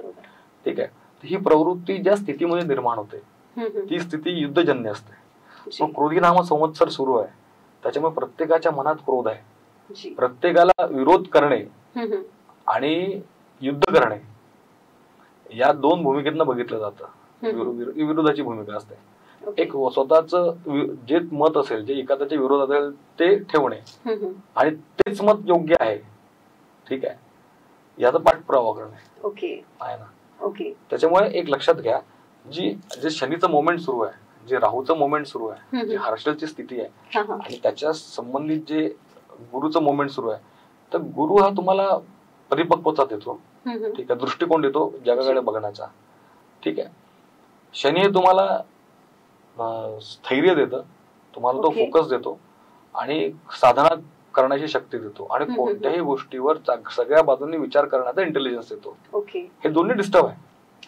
ठीक आहे. ही प्रवृत्ती ज्या स्थितीमध्ये निर्माण होते ती स्थिती युद्धजन्य असते. मग क्रोधी नाम संवत्सर सुरू आहे, त्याच्यामुळे प्रत्येकाच्या मनात क्रोध आहे. प्रत्येकाला विरोध करणे आणि युद्ध करणे या 2 भूमिकेतनं बघितलं जातं. विरोधाची भूमिका असते. एक स्वतःच जे मत असेल, जे एखाद्याच्या विरोधात असेल ते ठेवणे आणि तेच मत योग्य आहे, ठीक आहे, याचा पाठपुरावा करणे आहे ना. त्याच्यामुळे एक लक्षात घ्या, जे शनीचं मोमेंट सुरू आहे, जे राहूचं मोमेंट सुरू आहे, जी हर्षलची स्थिती आहे, आणि त्याच्या संबंधित जे गुरुचं मोमेंट सुरू आहे, तर गुरु हा तुम्हाला परिपक्वता देतो, ठीक आहे, दृष्टिकोन देतो जगाकडे बघण्याचा. ठीक आहे. शनी हे तुम्हाला स्थैर्य देतं, तुम्हाला तो फोकस देतो आणि साधना करण्याची शक्ती देतो आणि कोणत्याही गोष्टीवर सगळ्या बाजूंनी विचार करण्याचा इंटेलिजन्स देतो. हे दोन्ही डिस्टर्ब आहे.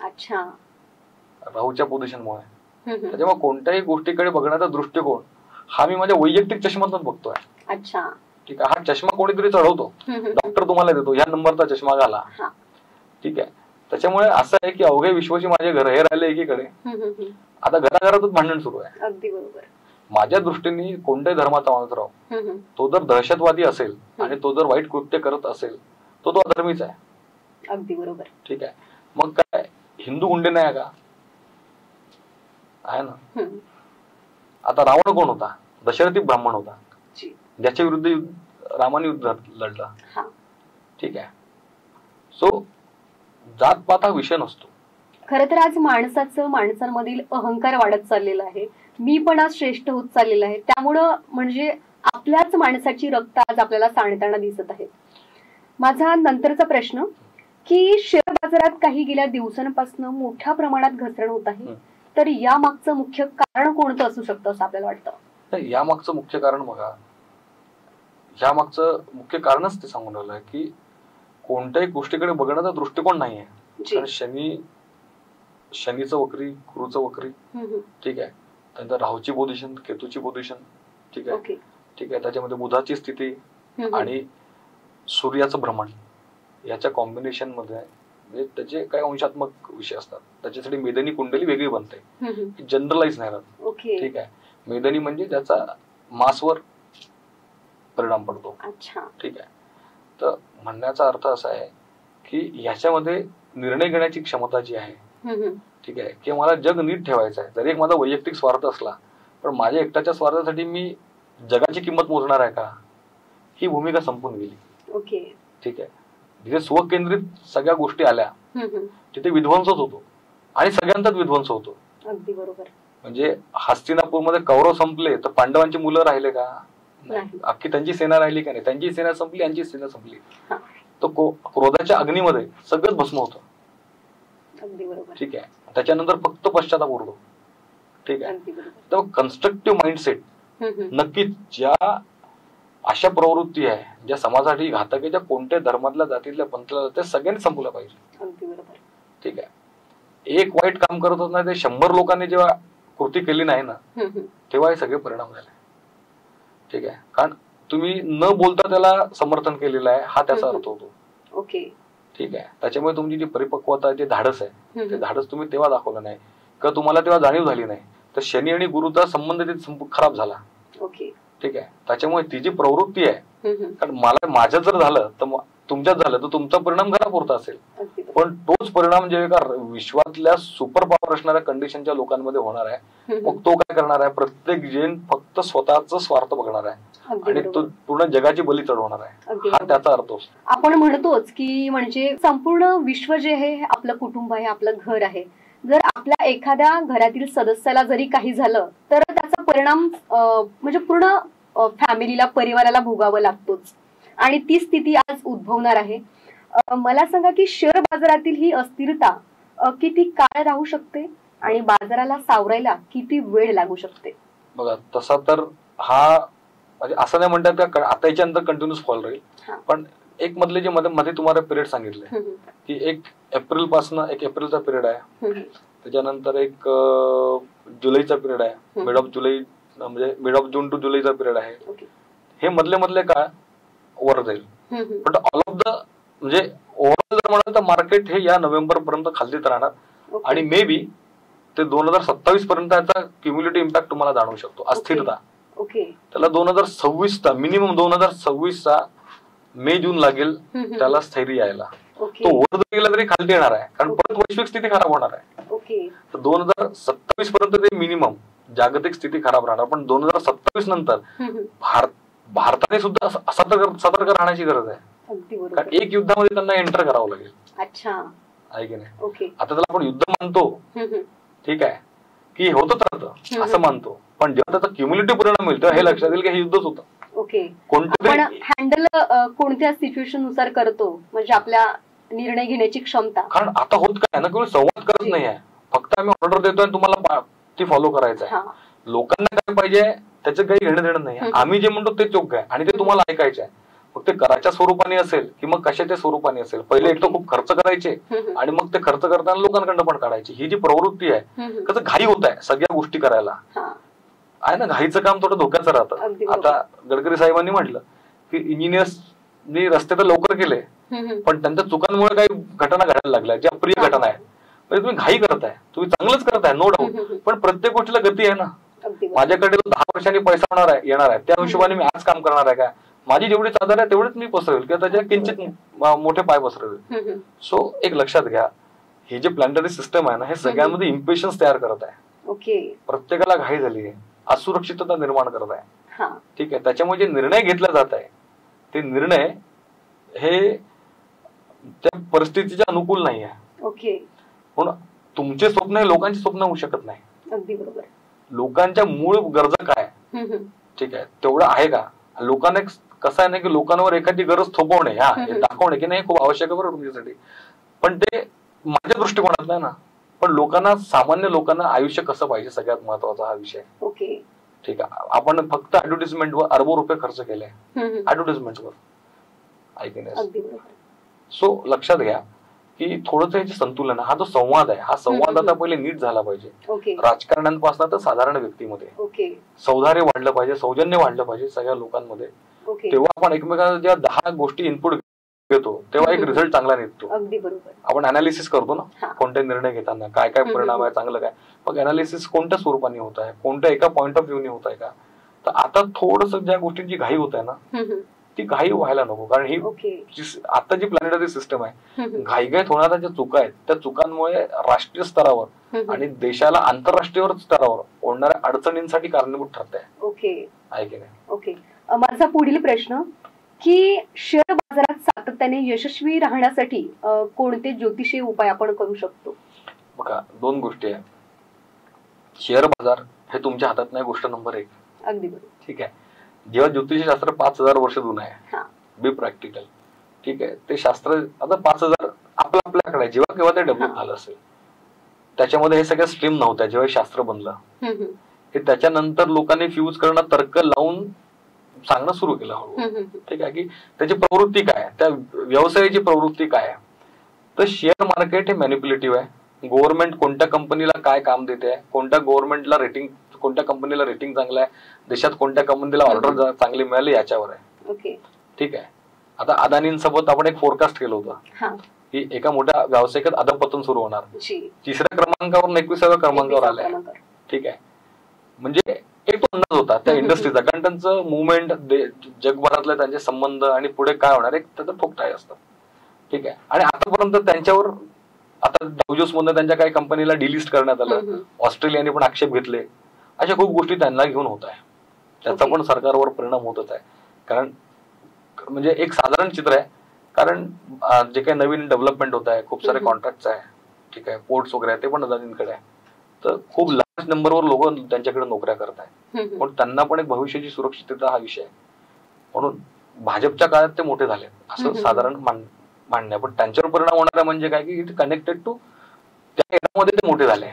अच्छा. राहूच्या पोझिशनमुळे. त्याच्यामुळे कोणत्याही गोष्टीकडे बघण्याचा दृष्टिकोन हा मी माझ्या वैयक्तिक चष्म्यातून बघतोय. अच्छा. ठीक आहे. हा चष्मा कोणीतरी चढवतो, डॉक्टर तुम्हाला देतो, या नंबरचा चष्मा घाला. ठीक आहे. त्याच्यामुळे असं आहे की अवघे विश्वाची माझे घर हे राहिले एकीकडे. आता घराघरातच भांडण सुरू आहे. अगदी बरोबर. माझ्या दृष्टीने कोणत्याही धर्माचा माणूस राव, तो जर दहशतवादी असेल आणि तो जर वाईट कृत्य करत असेल तो अधर्मीच आहे. अगदी बरोबर. ठीक आहे. मग काय हिंदू गुंडे नाही का? आहे ना. आता रावण कोण होता? दशरथी ब्राह्मण होता, ज्याच्या विरुद्ध रामाने युद्ध लढला. ठीक आहे. सो जातपात हा विषय नसतो. खरं तर आज माणसांमधील अहंकार वाढत चाललेला आहे, मी पण आज श्रेष्ठ होत चाललेला आहे. त्यामुळं म्हणजे आपल्याच माणसाची रक्त आज आपल्याला सांडताना दिसत आहे. माझा नंतरचा प्रश्न की शेअर बाजारात काही गेल्या दिवसांपासून मोठ्या प्रमाणात घसरण होत आहे, तर यामागचं मुख्य कारण कोणतं असू शकतं असं आपल्याला वाटतं? यामागचं मुख्य कारण बघा, यामागचं मुख्य कारणच ते सांगून राहिलं की कोणत्याही गोष्टीकडे बघण्याचा दृष्टिकोन नाहीये. कारण शनीचं वक्री, गुरुचं वक्री. ठीक आहे. त्यानंतर राहूची पोझिशन, केतूची पोझिशन. ठीक आहे. ठीक आहे. त्याच्यामध्ये बुधाची स्थिती आणि सूर्याचं भ्रमण याच्या कॉम्बिनेशन मध्ये म्हणजे त्याचे काही अंशात्मक विषय असतात. त्याच्यासाठी मेदनी कुंडली वेगळी बनते, जनरलाइज नाही राहत. ठीक आहे. मेदनी म्हणजे त्याचा मासवर परिणाम पडतो. ठीक आहे. तर म्हणण्याचा अर्थ असा आहे की याच्यामध्ये निर्णय घेण्याची क्षमता जी आहे, ठीक आहे, की मला जग नीट ठेवायचं आहे. जरी एक माझा वैयक्तिक स्वार्थ असला पण माझ्या एकट्याच्या स्वार्थासाठी मी जगाची किंमत मोजणार आहे का, ही भूमिका संपून गेली. ठीक आहे. जिथे स्वकेंद्रित सगळ्या गोष्टी आल्या तिथे विध्वंसच होतो आणि सगळ्यांचाच विध्वंस होतो. अगदी बरोबर. म्हणजे हस्तिनापूरमध्ये कौरव संपले तर पांडवांची मुलं राहिले का? अख्खी त्यांची सेना राहिली का नाही? त्यांची सेना संपली, यांची सेना संपली. तो क्रोधाच्या अग्नीमध्ये सगळंच भस्म होतं. ठीक आहे. त्याच्यानंतर फक्त पश्चाताप उरलो. ठीक आहे. तर कन्स्ट्रक्टिव्ह माइंडसेट नक्कीच ज्या अशा प्रवृत्ती आहे ज्या समाजासाठी घातक आहे, ज्या कोणत्या धर्मातल्या जातीतल्या पंथाला त्या सगळ्यांनी संपवल्या पाहिजे. ठीक आहे. एक वाईट काम करत होत नाही ते 100 लोकांनी जेव्हा कृती केली नाही ना तेव्हा हे सगळे परिणाम झाले. ठीक आहे. कारण तुम्ही न बोलता त्याला समर्थन केलेलं आहे हा त्याचा अर्थ होतो. ठीक आहे. त्याच्यामुळे तुमची जी परिपक्वता, जे धाडस आहे, ते धाडस तुम्ही तेव्हा दाखवलं नाही का तुम्हाला तेव्हा जाणीव झाली नाही, तर शनी आणि गुरुचा संबंध खराब झाला. ठीक आहे. त्याच्यामुळे ती जी प्रवृत्ती आहे, कारण मला माझं जर झालं तर तुमच्यात झालं तर तुमचा परिणाम घरापुरता असेल, पण तोच परिणाम जे का विश्वातल्या सुपर पॉवर असणाऱ्या कंडिशनच्या लोकांमध्ये होणार आहे, मग तो काय करणार आहे, प्रत्येक जण फक्त स्वतःच स्वार्थ बघणार आहे आणि तो पूर्ण जगाची बली चढवणार आहे. हा त्याचा अर्थ असतो. आपण म्हणतोच की म्हणजे संपूर्ण विश्व जे आहे आपलं कुटुंब आहे, आपलं घर आहे. जर आपल्या एखाद्या घरातील सदस्याला जरी काही झालं तर त्याचा परिणाम म्हणजे पूर्ण फॅमिलीला, परिवाराला भोगावं लागतोच आणि ती स्थिती आज उद्भवणार आहे. मला सांगा की शेअर बाजारातील ही अस्थिरता किती काळ राहू शकते आणि बाजाराला सावरायला किती वेळ लागू शकते? बघा, तसा तर हा म्हणजे असं नाही म्हणतात का आता याच्यानंतर कंटिन्यूस फॉल राहील, पण एक मधले जे मध्ये तुम्हाला पिरियड सांगितले की 1 एप्रिल पासून 1 एप्रिलचा पिरियड आहे, त्याच्यानंतर 1 जुलैचा पिरियड आहे, मिड ऑफ जुलै म्हणजे मिड ऑफ जून टू जुलैचा पिरियड आहे. हे मधले काळ वर जाईल, पण ऑल ऑफ द म्हणजे ओव्हरऑल जर म्हणाल तर मार्केट हे या नोव्हेंबर पर्यंत खालीच राहणार आणि मे बी ते 2027 पर्यंत याचा क्युम्युलेटिव्ह इम्पॅक्ट तुम्हाला जाणवू शकतो. अस्थिरता त्याला 2026 मिनिमम 2026 मे जून लागेल त्याला स्थैर्य यायला. तो वर गेला तरी खाली येणार आहे कारण परत वैश्विक स्थिती खराब होणार आहे. तर 2027 पर्यंत ते मिनिमम जागतिक स्थिती खराब राहणार, पण 2027 नंतर भारताने सुद्धा सतर्क राहण्याची गरज आहे. कारण एक युद्धामध्ये त्यांना एंटर करावं लागेल. आहे की नाही? आता त्याला आपण युद्ध मानतो, ठीक आहे, की होतच राहतं असं मानतो, पण जेव्हा त्याचा क्युम्युलेटिव्ह परिणाम मिळतो हे लक्षात येईल की हे युद्धच होतं. आपण हँडल कोणत्या सिच्युएशन नुसार करतो म्हणजे आपल्या निर्णय घेण्याची क्षमता. कारण आता होत काय ना, केवळ संवाद करत नाही आहे, फक्त आम्ही ऑर्डर देतोय तुम्हाला ती फॉलो करायचं आहे. लोकांना काय पाहिजे त्याचं काही घेणं देणं नाही. आम्ही जे म्हणतो ते चोख आहे आणि ते तुम्हाला ऐकायचं आहे. मग ते कराच्या स्वरूपाने असेल की मग कशाच्या स्वरूपाने असेल, पहिले एक तर खूप खर्च करायचे आणि मग ते खर्च करताना लोकांकडनं पण काढायची. ही जी प्रवृत्ती आहे, कसं घाई होत आहे सगळ्या गोष्टी करायला आहे ना, घाईचं काम थोडं धोक्याचं राहतं. आता गडकरी साहेबांनी म्हटलं की इंजिनियर्सनी रस्ते तर लवकर केले पण त्यांच्या चुकांमुळे काही घटना घडायला लागल्या ज्या अप्रिय घटना आहेत. म्हणजे तुम्ही घाई करताय, तुम्ही चांगलंच करताय नो डाऊट, पण प्रत्येक गोष्टीला गती आहे ना. माझ्याकडे 10 वर्षांनी पैसा होणार आहे येणार आहे, त्या हिशोबाने मी आज काम करणार आहे का, माझी जेवढी चादर आहे तेवढीच मी पसरवेल किंवा त्याच्या किंचित मोठे पाय पसरवेल. सो एक लक्षात घ्या, ही जे प्लॅनेटरी सिस्टम आहे ना, हे सगळ्यांमध्ये इम्पेशन्स तयार करत आहे. प्रत्येकाला घाई झाली आहे, असुरक्षितता निर्माण करत आहे. ठीक आहे, त्याच्यामुळे जे निर्णय घेतला जात आहे ते निर्णय हे त्या परिस्थितीच्या अनुकूल नाही आहे. पण तुमचे स्वप्न हे लोकांचे स्वप्न होऊ शकत नाही. अगदी बरोबर. लोकांच्या मूळ गरजा काय, ठीक आहे, तेवढं आहे का. लोकांना कसं आहे ना की लोकांवर एखादी गरज थोपवणे, हे दाखवणे की नाही खूप आवश्यक आहे बरोबर तुमच्यासाठी, पण ते माझ्या दृष्टिकोनात नाही ना. पण लोकांना, सामान्य लोकांना आयुष्य कसं पाहिजे सगळ्यात महत्वाचा हा विषय. ठीक आहे, आपण फक्त ऍडव्हर्टिजमेंटवर अरबो रुपये खर्च केले ऍडव्हर्टिजमेंटवर, ऐकण्यास. सो लक्षात घ्या की थोडंसं याचे संतुलन, हा जो संवाद आहे हा संवाद आता पहिले नीट झाला पाहिजे. राजकारण्यांपासून तर साधारण व्यक्तीमध्ये सौहार्द वाढलं पाहिजे, सौजन्य वाढलं पाहिजे सगळ्या लोकांमध्ये. तेव्हा आपण एकमेकांना जेव्हा 10 गोष्टी इनपुट घेतो तेव्हा एक रिझल्ट चांगला निघतो. आपण अनालिसिस करतो ना कोणते निर्णय घेताना, काय काय परिणाम आहे, चांगलं काय. मग अनालिसिस कोणत्या स्वरूपाने होत आहे, कोणत्या एका पॉइंट ऑफ व्ह्यूने होत आहे का. तर आता थोडस ज्या गोष्टींची घाई होत आहे ना ती घाई व्हायला नको, कारण ही आता जी प्लॅनेटरी सिस्टम आहे, घाईघाईत होणाऱ्या ज्या चुका आहेत त्या चुकांमुळे राष्ट्रीय स्तरावर आणि देशाला आंतरराष्ट्रीय स्तरावर होणाऱ्या अडचणींसाठी कारणीभूत ठरत आहे. आहे की नाही. माझा पुढील प्रश्न की शेअर बाजारात सातत्याने यशस्वी राहण्यासाठी कोणते ज्योतिषीय उपाय आपण करू शकतो. बघा, 2 गोष्टी आहे. शेअर बाजार हे तुमच्या हातात नाही, गोष्ट नंबर 1. अगदी बरोबर. ठीक आहे, जेव्हा ज्योतिषी शास्त्र 5000 वर्ष जुनं आहे, बी प्रॅक्टिकल, ठीक आहे, ते शास्त्र आता 5000 आपल्याकडे आहे. जेव्हा केव्हा ते डेव्हलप झालं असेल, त्याच्यामध्ये हे सगळ्या स्ट्रीम नव्हत्या जेव्हा शास्त्र बनलं. हे त्याच्यानंतर लोकांनी फ्यूज करणं, तर्क लावून सांगणं सुरू केलं हळूहळू. ठीक आहे, की त्याची प्रवृत्ती काय, त्या व्यवसायाची प्रवृत्ती काय आहे. तर शेअर मार्केट हे मॅनिप्युलेटिव्ह आहे. गव्हर्नमेंट कोणत्या कंपनीला काय काम देते, कोणत्या गव्हर्नमेंटला रेटिंग, कोणत्या कंपनीला रेटिंग चांगलं आहे, देशात कोणत्या कंपनीला ऑर्डर चांगली मिळाली याच्यावर आहे. ठीक आहे, आता अदानींसोबत आपण एक फोरकास्ट केलं होतं की एका मोठ्या व्यावसायिकात अधपतन सुरू होणार, 3ऱ्या क्रमांकावरून 21व्या क्रमांकावर आलाय. ठीक आहे, म्हणजे एक तो अंदाज होता त्या इंडस्ट्रीचा, कारण त्यांचं मुवमेंट, जगभरातले त्यांचे संबंध आणि पुढे काय होणार एक त्याचं ठोकताय असतं. ठीक आहे, आणि आतापर्यंत त्यांच्यावर आता डाउजोस मधून त्यांच्या काही कंपनीला डिलिस्ट करण्यात आलं, ऑस्ट्रेलियाने पण आक्षेप घेतले. अशा खूप गोष्टी त्यांना घेऊन होत आहे, त्याचा पण सरकारवर परिणाम होतच आहे. कारण म्हणजे एक साधारण चित्र आहे, कारण जे काही नवीन डेव्हलपमेंट होत आहे, खूप सारे कॉन्ट्रॅक्ट आहे, ठीक आहे, पोर्ट्स वगैरे ते पण अदानींकडे आहे. तर खूप लार्ज नंबरवर लोक त्यांच्याकडे नोकऱ्या करत आहेत, पण त्यांना पण एक भविष्याची सुरक्षितता हा विषय आहे. म्हणून भाजपच्या काळात ते मोठे झाले असं साधारण मांडणे, पण त्यांच्यावर परिणाम होणारा म्हणजे काय की कनेक्टेड टू त्या एरामध्ये ते मोठे झाले.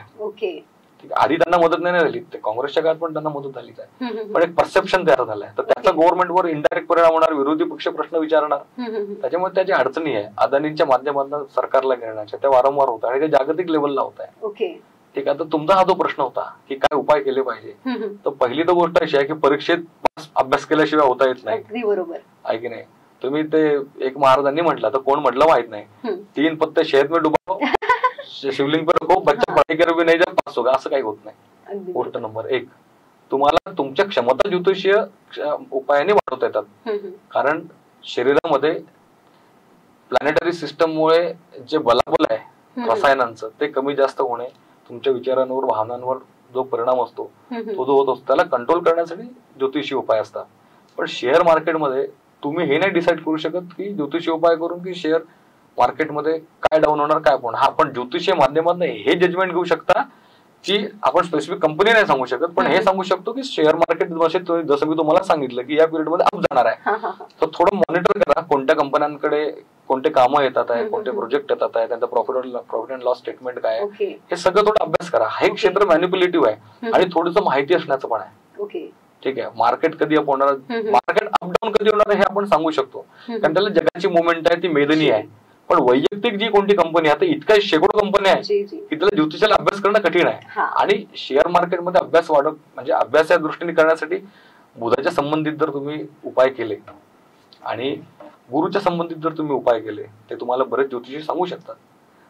आधी त्यांना मदत नाही झाली, ते काँग्रेसच्या काळात पण त्यांना मदत झालीच आहे, पण एक परसेप्शन तयार झालाय. तर त्याचा गव्हर्नमेंटवर इनडायरेक्ट परिणाम होणार, विरोधी पक्ष प्रश्न विचारणार, त्याच्यामुळे त्याची अडचणी आहे अदानींच्या माध्यमातून सरकारला घेण्याच्या, त्या वारंवार होत आणि ते जागतिक लेवलला होत आहे. ठीक आहे, तर तुमचा हा जो प्रश्न होता की काय उपाय केले पाहिजे, तर पहिली तर गोष्ट अशी आहे की परीक्षेत अभ्यास केल्याशिवाय होता येत नाही. बरोबर आहे की नाही. तुम्ही ते एक महाराजांनी म्हटलं तर कोण म्हटलं माहित नाही, 3 पत्ते शहद में डुबाओ, शिवलिंग पर रखो, बच्चा पढाई कर भी नाही जब पास होगा, असं काही होत नाही. गोष्ट नंबर 1, तुम्हाला तुमच्या क्षमता ज्योतिषीय उपायाने वाढवता येतात. कारण शरीरामध्ये प्लॅनेटरी सिस्टममुळे जे बलाबल आहे रसायनांचं ते कमी जास्त होणे, तुमच्या विचारांवर, भावनांवर जो परिणाम असतो तो जो होत असतो त्याला कंट्रोल करण्यासाठी ज्योतिषी उपाय असतात. पण शेअर मार्केटमध्ये तुम्ही हे नाही डिसाईड करू शकत की ज्योतिषी उपाय करून की शेअर मार्केटमध्ये काय डाऊन होणार, काय होणार. हा, आपण ज्योतिषीय माध्यमातून हे जजमेंट घेऊ शकता की आपण स्पेसिफिक कंपनी नाही सांगू शकत, पण हे सांगू शकतो की शेअर मार्केट जसं मी तुम्हाला सांगितलं की या पिरियड मध्ये अप जाणार आहे, तर थोडं मॉनिटर करा कोणत्या कंपन्यांकडे कोणते कामं येतात आहे, कोणते प्रोजेक्ट येतात आहे, त्यांचं प्रॉफिट अँड लॉस स्टेटमेंट काय आहे, हे सगळं थोडं अभ्यास करा. हे क्षेत्र मॅनिप्युलेटिव्ह आहे आणि थोडंसं माहिती असण्याचं पण आहे. ठीक आहे. मार्केट कधी अप होणार, मार्केट अपडाऊन कधी होणार हे आपण सांगू शकतो, कारण त्याला जगाची मुवमेंट आहे ती मेदनी आहे. पण वैयक्तिक जी कोणती कंपनी आता इतक्या शेकडो कंपन्या आहेत की त्याला ज्योतिषाला अभ्यास करणं कठीण आहे. आणि शेअर मार्केटमध्ये अभ्यास म्हणजे अभ्यास या दृष्टीने करण्यासाठी बुधाच्या संबंधित जर तुम्ही उपाय केले आणि गुरुच्या संबंधित जर तुम्ही उपाय केले ते तुम्हाला बरेच ज्योतिषी सांगू शकतात.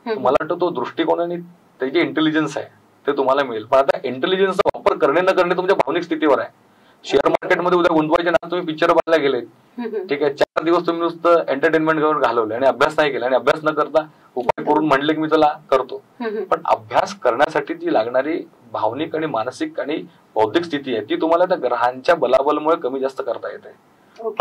मला वाटतं तो दृष्टिकोन आणि त्याची इंटेलिजन्स आहे ते तुम्हाला मिळेल. पण आता इंटेलिजन्सचा वापर करणे न करणे तुमच्या भावनिक स्थितीवर आहे. शेअर मार्केटमध्ये उद्या गुंतवायचे ना, तुम्ही पिक्चर बघायला गेले, ठीक आहे, 4 दिवस तुम्ही नुसतं एंटरटेनमेंट घालवले आणि अभ्यास नाही केला आणि अभ्यास न करता उपाय करून म्हणले की मी त्याला करतो. पण अभ्यास करण्यासाठी जी लागणारी भावनिक आणि मानसिक आणि बौद्धिक स्थिती आहे ती तुम्हाला त्या ग्रहांच्या बलाबलमुळे कमी जास्त करता येते.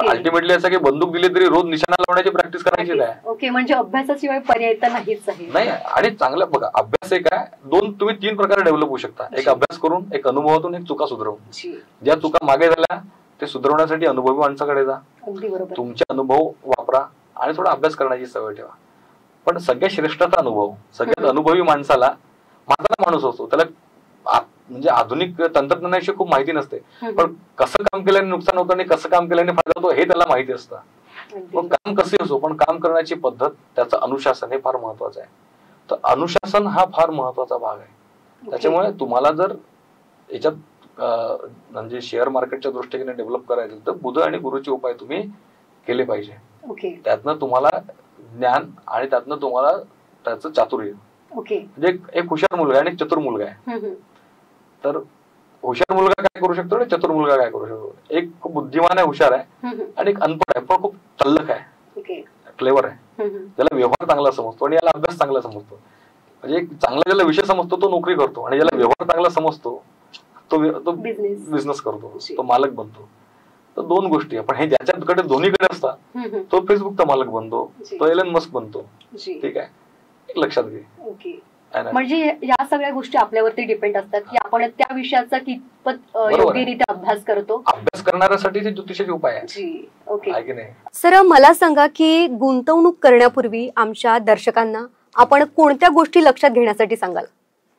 अल्टिमेटली असं की बंदूक दिली तरी रोज निशाणा लावण्याची प्रॅक्टिस करायची आहे. ओके, म्हणजे अभ्यासाशिवाय पर्याय तर नाहीच आहे. नाही, आणि चांगलं बघा, अभ्यास एक आहे, तुम्ही 3 प्रकारे डेव्हलप होऊ शकता. एक अभ्यास करून, एक अनुभवातून, एक चुका सुधारून. ज्या चुका मागे झाल्या ते सुधारण्यासाठी अनुभवी माणसाकडे जा, तुमचे अनुभव वापरा आणि थोडा अभ्यास करण्याची सवय ठेवा. पण सगळ्यात श्रेष्ठचा अनुभव, सगळ्यात अनुभवी माणसाला म्हातारा माणूस असतो, त्याला म्हणजे आधुनिक तंत्रज्ञानाशी खूप माहिती नसते, पण कसं काम केल्याने नुकसान होतं आणि कसं काम केल्याने फायदा होतो हे त्याला माहिती असतं. मग काम कसे असो, पण काम करण्याची पद्धत, त्याचं अनुशासन हे फार महत्वाचं आहे. तर अनुशासन हा फार महत्वाचा भाग आहे. त्याच्यामुळे तुम्हाला जर याच्यात म्हणजे शेअर मार्केटच्या दृष्टीने डेव्हलप करायचं तर बुध आणि गुरुचे उपाय तुम्ही केले पाहिजे. त्यातनं तुम्हाला ज्ञान आणि त्यातनं तुम्हाला त्याचं चातुर्य. म्हणजे एक हुशार मुलगा आहे आणि चतुर मुलगा आहे. तर हुशार मुलगा काय करू शकतो आणि चतुर मुलगा काय करू शकतो. एक खूप बुद्धिमान आहे, हुशार आहे, आणि एक अनपढ आहे पण खूप तल्लख आहे, क्लेवर आहे, ज्याला व्यवहार चांगला समजतो आणि याला अभ्यास चांगला समजतो. म्हणजे एक चांगला ज्याला विषय समजतो तो नोकरी करतो आणि ज्याला व्यवहार चांगला समजतो तो बिझनेस करतो, तो मालक बनतो. तर 2 गोष्टी आहे. पण हे ज्याच्याकडे दोन्हीकडे असतात तो फेसबुकचा मालक बनतो, तो एलन मस्क बनतो. ठीक आहे, एक लक्षात घे. म्हणजे या सगळ्या गोष्टी आपल्यावरती डिपेंड असतात की आपण त्या विषयाचा कितपत योग्यरित्या अभ्यास करतो. अभ्यास करण्यासाठी ज्योतिषाचे उपाय आहे. सर, मला सांगा की गुंतवणूक करण्यापूर्वी आमच्या दर्शकांना आपण कोणत्या गोष्टी लक्षात घेण्यासाठी सांगाल?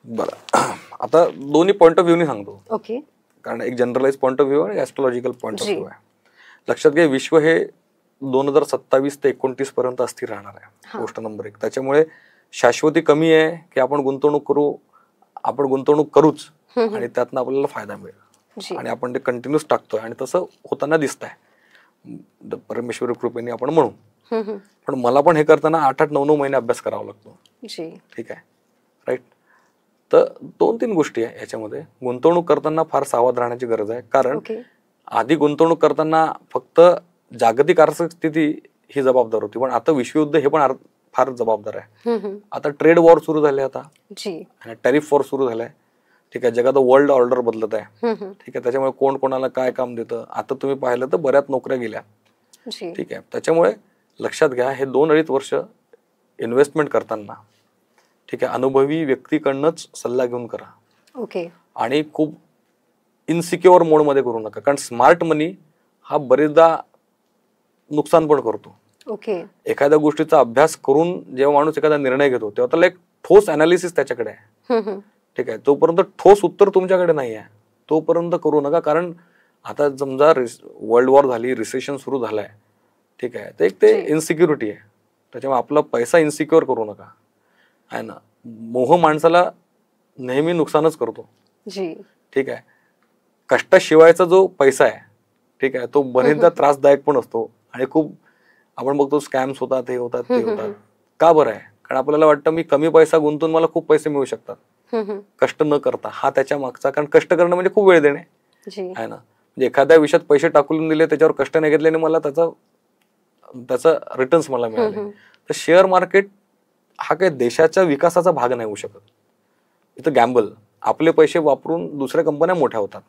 बरं, आता दोन्ही पॉइंट ऑफ व्ह्यूनी सांगतो. ओके. कारण एक जनरलाइज पॉइंट ऑफ व्ह्यू आणि ऍस्ट्रोलॉजिकल पॉइंट ऑफ व्ह्यू आहे. लक्षात घ्या, विश्व हे 2027 ते 29 पर्यंत अस्थिर राहणार आहे. गोष्ट नंबर 1. त्याच्यामुळे शाश्वती कमी आहे की आपण गुंतवणूक करूच आणि त्यातनं आपल्याला फायदा मिळेल आणि आपण ते कंटिन्यूस टाकतोय आणि तसं होताना दिसत आहे परमेश्वरी कृपेने आपण म्हणू. पण मला पण हे करताना 8-8, 9-9 महिने अभ्यास करावा लागतो. ठीक आहे, राईट. तर 2-3 गोष्टी आहे याच्यामध्ये. गुंतवणूक करताना फार सावध राहण्याची गरज आहे. कारण आधी गुंतवणूक करताना फक्त जागतिक आर्थिक स्थिती ही जबाबदार होती, पण आता विश्वयुद्ध हे पण फार जबाबदार आहे. आता ट्रेड वॉर सुरू झाले, आता टॅरिफ वॉर सुरू झालाय. ठीक आहे, जगात वर्ल्ड ऑर्डर बदलत आहे. ठीक आहे, त्याच्यामुळे कोण कोणाला काय काम देतं. आता तुम्ही पाहिलं तर बऱ्याच नोकऱ्या गेल्या. ठीक आहे, त्याच्यामुळे लक्षात घ्या, हे 2-2.5 वर्ष इन्व्हेस्टमेंट करताना, ठीक आहे, अनुभवी व्यक्तीकडनंच सल्ला घेऊन करा. ओके. आणि खूप इनसिक्युअर मोड मध्ये करू नका, कारण स्मार्ट मनी हा बरेचदा नुकसान पण करतो. ओके. एखाद्या गोष्टीचा अभ्यास करून जेव्हा माणूस एखादा निर्णय घेतो तेव्हा त्याला एक ठोस अनालिसिस त्याच्याकडे आहे. ठीक आहे, तोपर्यंत ठोस उत्तर तुमच्याकडे नाही आहे तोपर्यंत करू नका. कारण आता समजा वर्ल्ड वॉर झाली, रिसेशन सुरू झालाय, ठीक आहे, तर एक ते इन्सिक्युरिटी आहे. त्याच्यामुळे आपला पैसा इन्सिक्युअर करू नका, आहे ना. मोह माणसाला नेहमी नुकसानच करतो. ठीक आहे, कष्टाशिवायचा जो पैसा आहे, ठीक आहे, तो बरेचदा त्रासदायक पण असतो आणि खूप आपण बघतो स्कॅम्स होतात, हे होतात, ते होतात. का बरं आहे? कारण आपल्याला वाटतं मी कमी पैसा गुंतवून मला खूप पैसे मिळू शकतात कष्ट न करता. हा त्याच्या मागचा, कारण कष्ट करणं म्हणजे खूप वेळ देणे आहे ना. म्हणजे एखाद्या विषयात पैसे टाकून दिले, त्याच्यावर कष्ट नाही घेतल्याने मला त्याचा रिटर्न्स मला मिळाले. तर शेअर मार्केट हा काही देशाच्या विकासाचा भाग नाही होऊ शकत. इथं गॅम्बल, आपले पैसे वापरून दुसऱ्या कंपन्या मोठ्या होतात,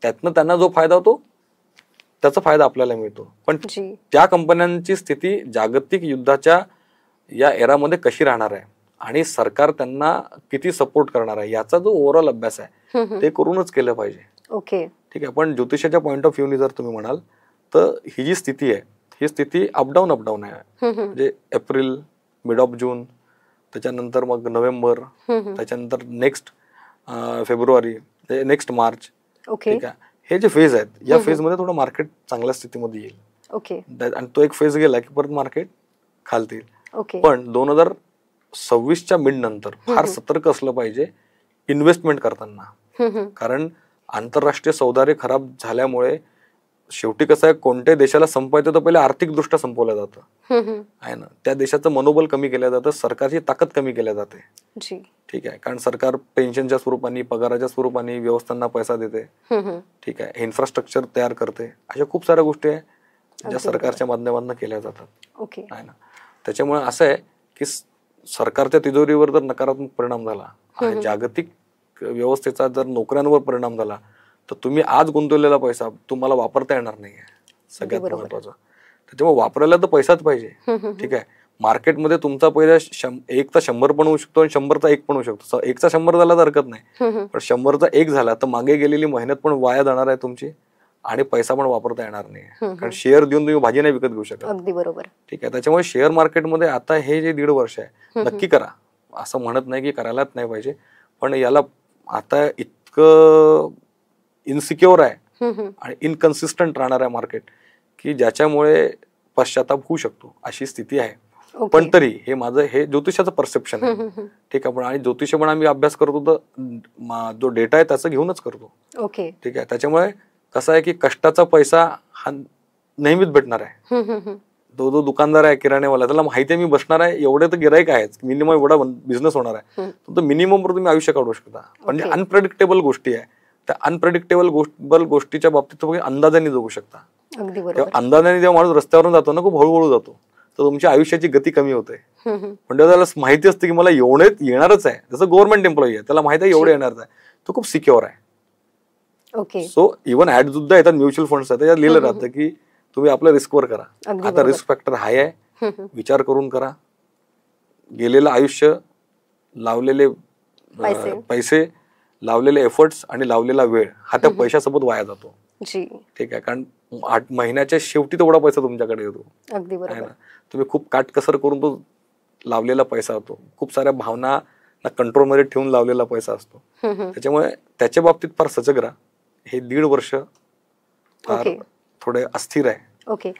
त्यातनं त्यांना जो फायदा होतो त्याचा फायदा आपल्याला मिळतो. पण त्या कंपन्यांची स्थिती जागतिक युद्धाच्या या एरामध्ये कशी राहणार आहे आणि सरकार त्यांना किती सपोर्ट करणार आहे याचा जो ओव्हरऑल अभ्यास आहे ते करूनच केलं पाहिजे. ओके. ठीक आहे, पण ज्योतिषाच्या पॉइंट ऑफ व्ह्यूनी जर तुम्ही म्हणाल तर ही जी स्थिती आहे ही स्थिती अपडाऊन आहे. म्हणजे एप्रिल, मिड ऑफ जून, त्याच्यानंतर मग नोव्हेंबर, त्याच्यानंतर नेक्स्ट फेब्रुवारी, नेक्स्ट मार्च. ठीक आहे, हे जे फेज आहेत या फेज मध्ये थोडं मार्केट चांगल्या स्थितीमध्ये येईल. आणि तो एक फेज गेला की परत मार्केट खालती येईल. पण 2026च्या मिड नंतर फार सतर्क असलं पाहिजे इन्व्हेस्टमेंट करताना. कारण आंतरराष्ट्रीय सौदारे खराब झाल्यामुळे शेवटी कसं आहे, कोणत्या देशाला संपवायचं तर पहिले आर्थिक दृष्ट्या संपवलं जातं आहे ना. त्या देशाचं मनोबल कमी केलं जातं, सरकारची ताकद कमी केल्या जाते. ठीक आहे, कारण सरकार पेन्शनच्या स्वरूपाने, पगाराच्या स्वरूपाने व्यवस्थांना पैसा देते. ठीक आहे, इन्फ्रास्ट्रक्चर तयार करते. अशा खूप साऱ्या गोष्टी आहे ज्या सरकारच्या माध्यमातून केल्या जातात आहे ना. त्याच्यामुळे असं आहे की सरकारच्या तिजोरीवर जर नकारात्मक परिणाम झाला आणि जागतिक व्यवस्थेचा जर नोकऱ्यांवर परिणाम झाला तर तुम्ही आज गुंतवलेला पैसा तुम्हाला वापरता येणार नाही, सगळ्यात महत्वाचं. त्याच्यामुळे वापरायला तर पैसाच पाहिजे. ठीक आहे, मार्केटमध्ये तुमचा पहिला 1चा 100 पण होऊ शकतो आणि 100चा 1 पण होऊ शकतो. 1चा 100 झाला तर हरकत नाही, पण 100चा 1 झाला तर मागे गेलेली मेहनत पण वाया जाणार आहे तुमची आणि पैसा पण वापरता येणार नाही. कारण शेअर देऊन तुम्ही भाजी नाही विकत घेऊ शकत. अगदी बरोबर. ठीक आहे, त्याच्यामुळे शेअर मार्केटमध्ये आता हे जे 1.5 वर्ष आहे नक्की करा, असं म्हणत नाही की करायलाच नाही पाहिजे, पण याला आता इतकं इनसिक्युअर आहे आणि इनकन्सिस्टंट राहणार आहे मार्केट की ज्याच्यामुळे पश्चाताप होऊ शकतो अशी स्थिती आहे. पण तरी हे माझं हे ज्योतिषाचं परसेप्शन आहे. ठीक आहे, पण आणि ज्योतिष पण आम्ही अभ्यास करतो तर जो डेटा आहे त्याचं घेऊनच करतो. ठीक आहे, त्याच्यामुळे कसं आहे की कष्टाचा पैसा हा नेहमीच भेटणार आहे. जो दुकानदार आहे किराणेवाला त्याला माहिती आहे मी बसणार आहे, एवढे तर गिराईक आहेत, मिनिमम एवढा बिझनेस होणार आहे, तर मिनिमम वर तुम्ही आयुष्य काढू शकता. म्हणजे अनप्रेडिक्टेबल गोष्टी आहे, त्या अनप्रेडिक्टेबल गोष्टीच्या बाबतीत तुम्ही अंदाजाने जगू शकता. अंदाजाने जेव्हा माणूस रस्त्यावरून जातो ना, खूप हळूहळू जातो, तर तुमची आयुष्याची गती कमी होते. पण त्याला माहिती असते की मला एवढे येणारच आहे, जसं गव्हर्नमेंट एम्प्लॉई आहे त्याला माहिती आहे एवढे येणारच आहे, तो खूप सिक्युअर आहे. सो इव्हन ऍड सुद्धा येतात, म्युच्युअल फंड्स आहेत, त्याच्यात लिहिलं राहतं की तुम्ही आपल्या रिस्कवर करा. आता रिस्क फॅक्टर हाय आहे, विचार करून करा. गेलेलं आयुष्य, लावलेले पैसे, लावलेले एफर्ट्स आणि लावलेला वेळ हा त्या पैशासोबत वाया जातो. ठीक आहे, कारण 8 महिन्याच्या शेवटी तेवढा पैसा तुमच्याकडे येतो. अगदी बरोबर. तुम्ही खूप काटकसर करून तो लावलेला पैसा होतो, खूप साऱ्या भावना कंट्रोलमध्ये ठेवून लावलेला पैसा असतो. त्याच्यामुळे त्याच्या बाबतीत फार सजग राहा. हे 1.5 वर्ष फार थोडे अस्थिर आहे.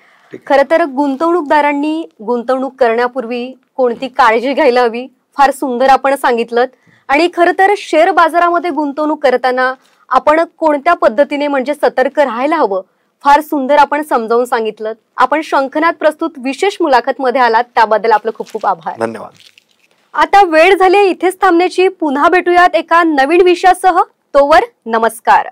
खरं तर गुंतवणूकदारांनी गुंतवणूक करण्यापूर्वी कोणती काळजी घ्यायला हवी फार सुंदर आपण सांगितलं. आणि खरं तर शेअर बाजारामध्ये गुंतवणूक करताना आपण कोणत्या पद्धतीने म्हणजे सतर्क राहायला हवं फार सुंदर आपण समजावून सांगितलं. आपण शंखनाद प्रस्तुत विशेष मुलाखत मध्ये आलात त्याबद्दल आपलं खूप खूप आभार. धन्यवाद. आता वेळ झाली इथेच थांबण्याची. पुन्हा भेटूयात एका नवीन विषयासह. तोवर नमस्कार.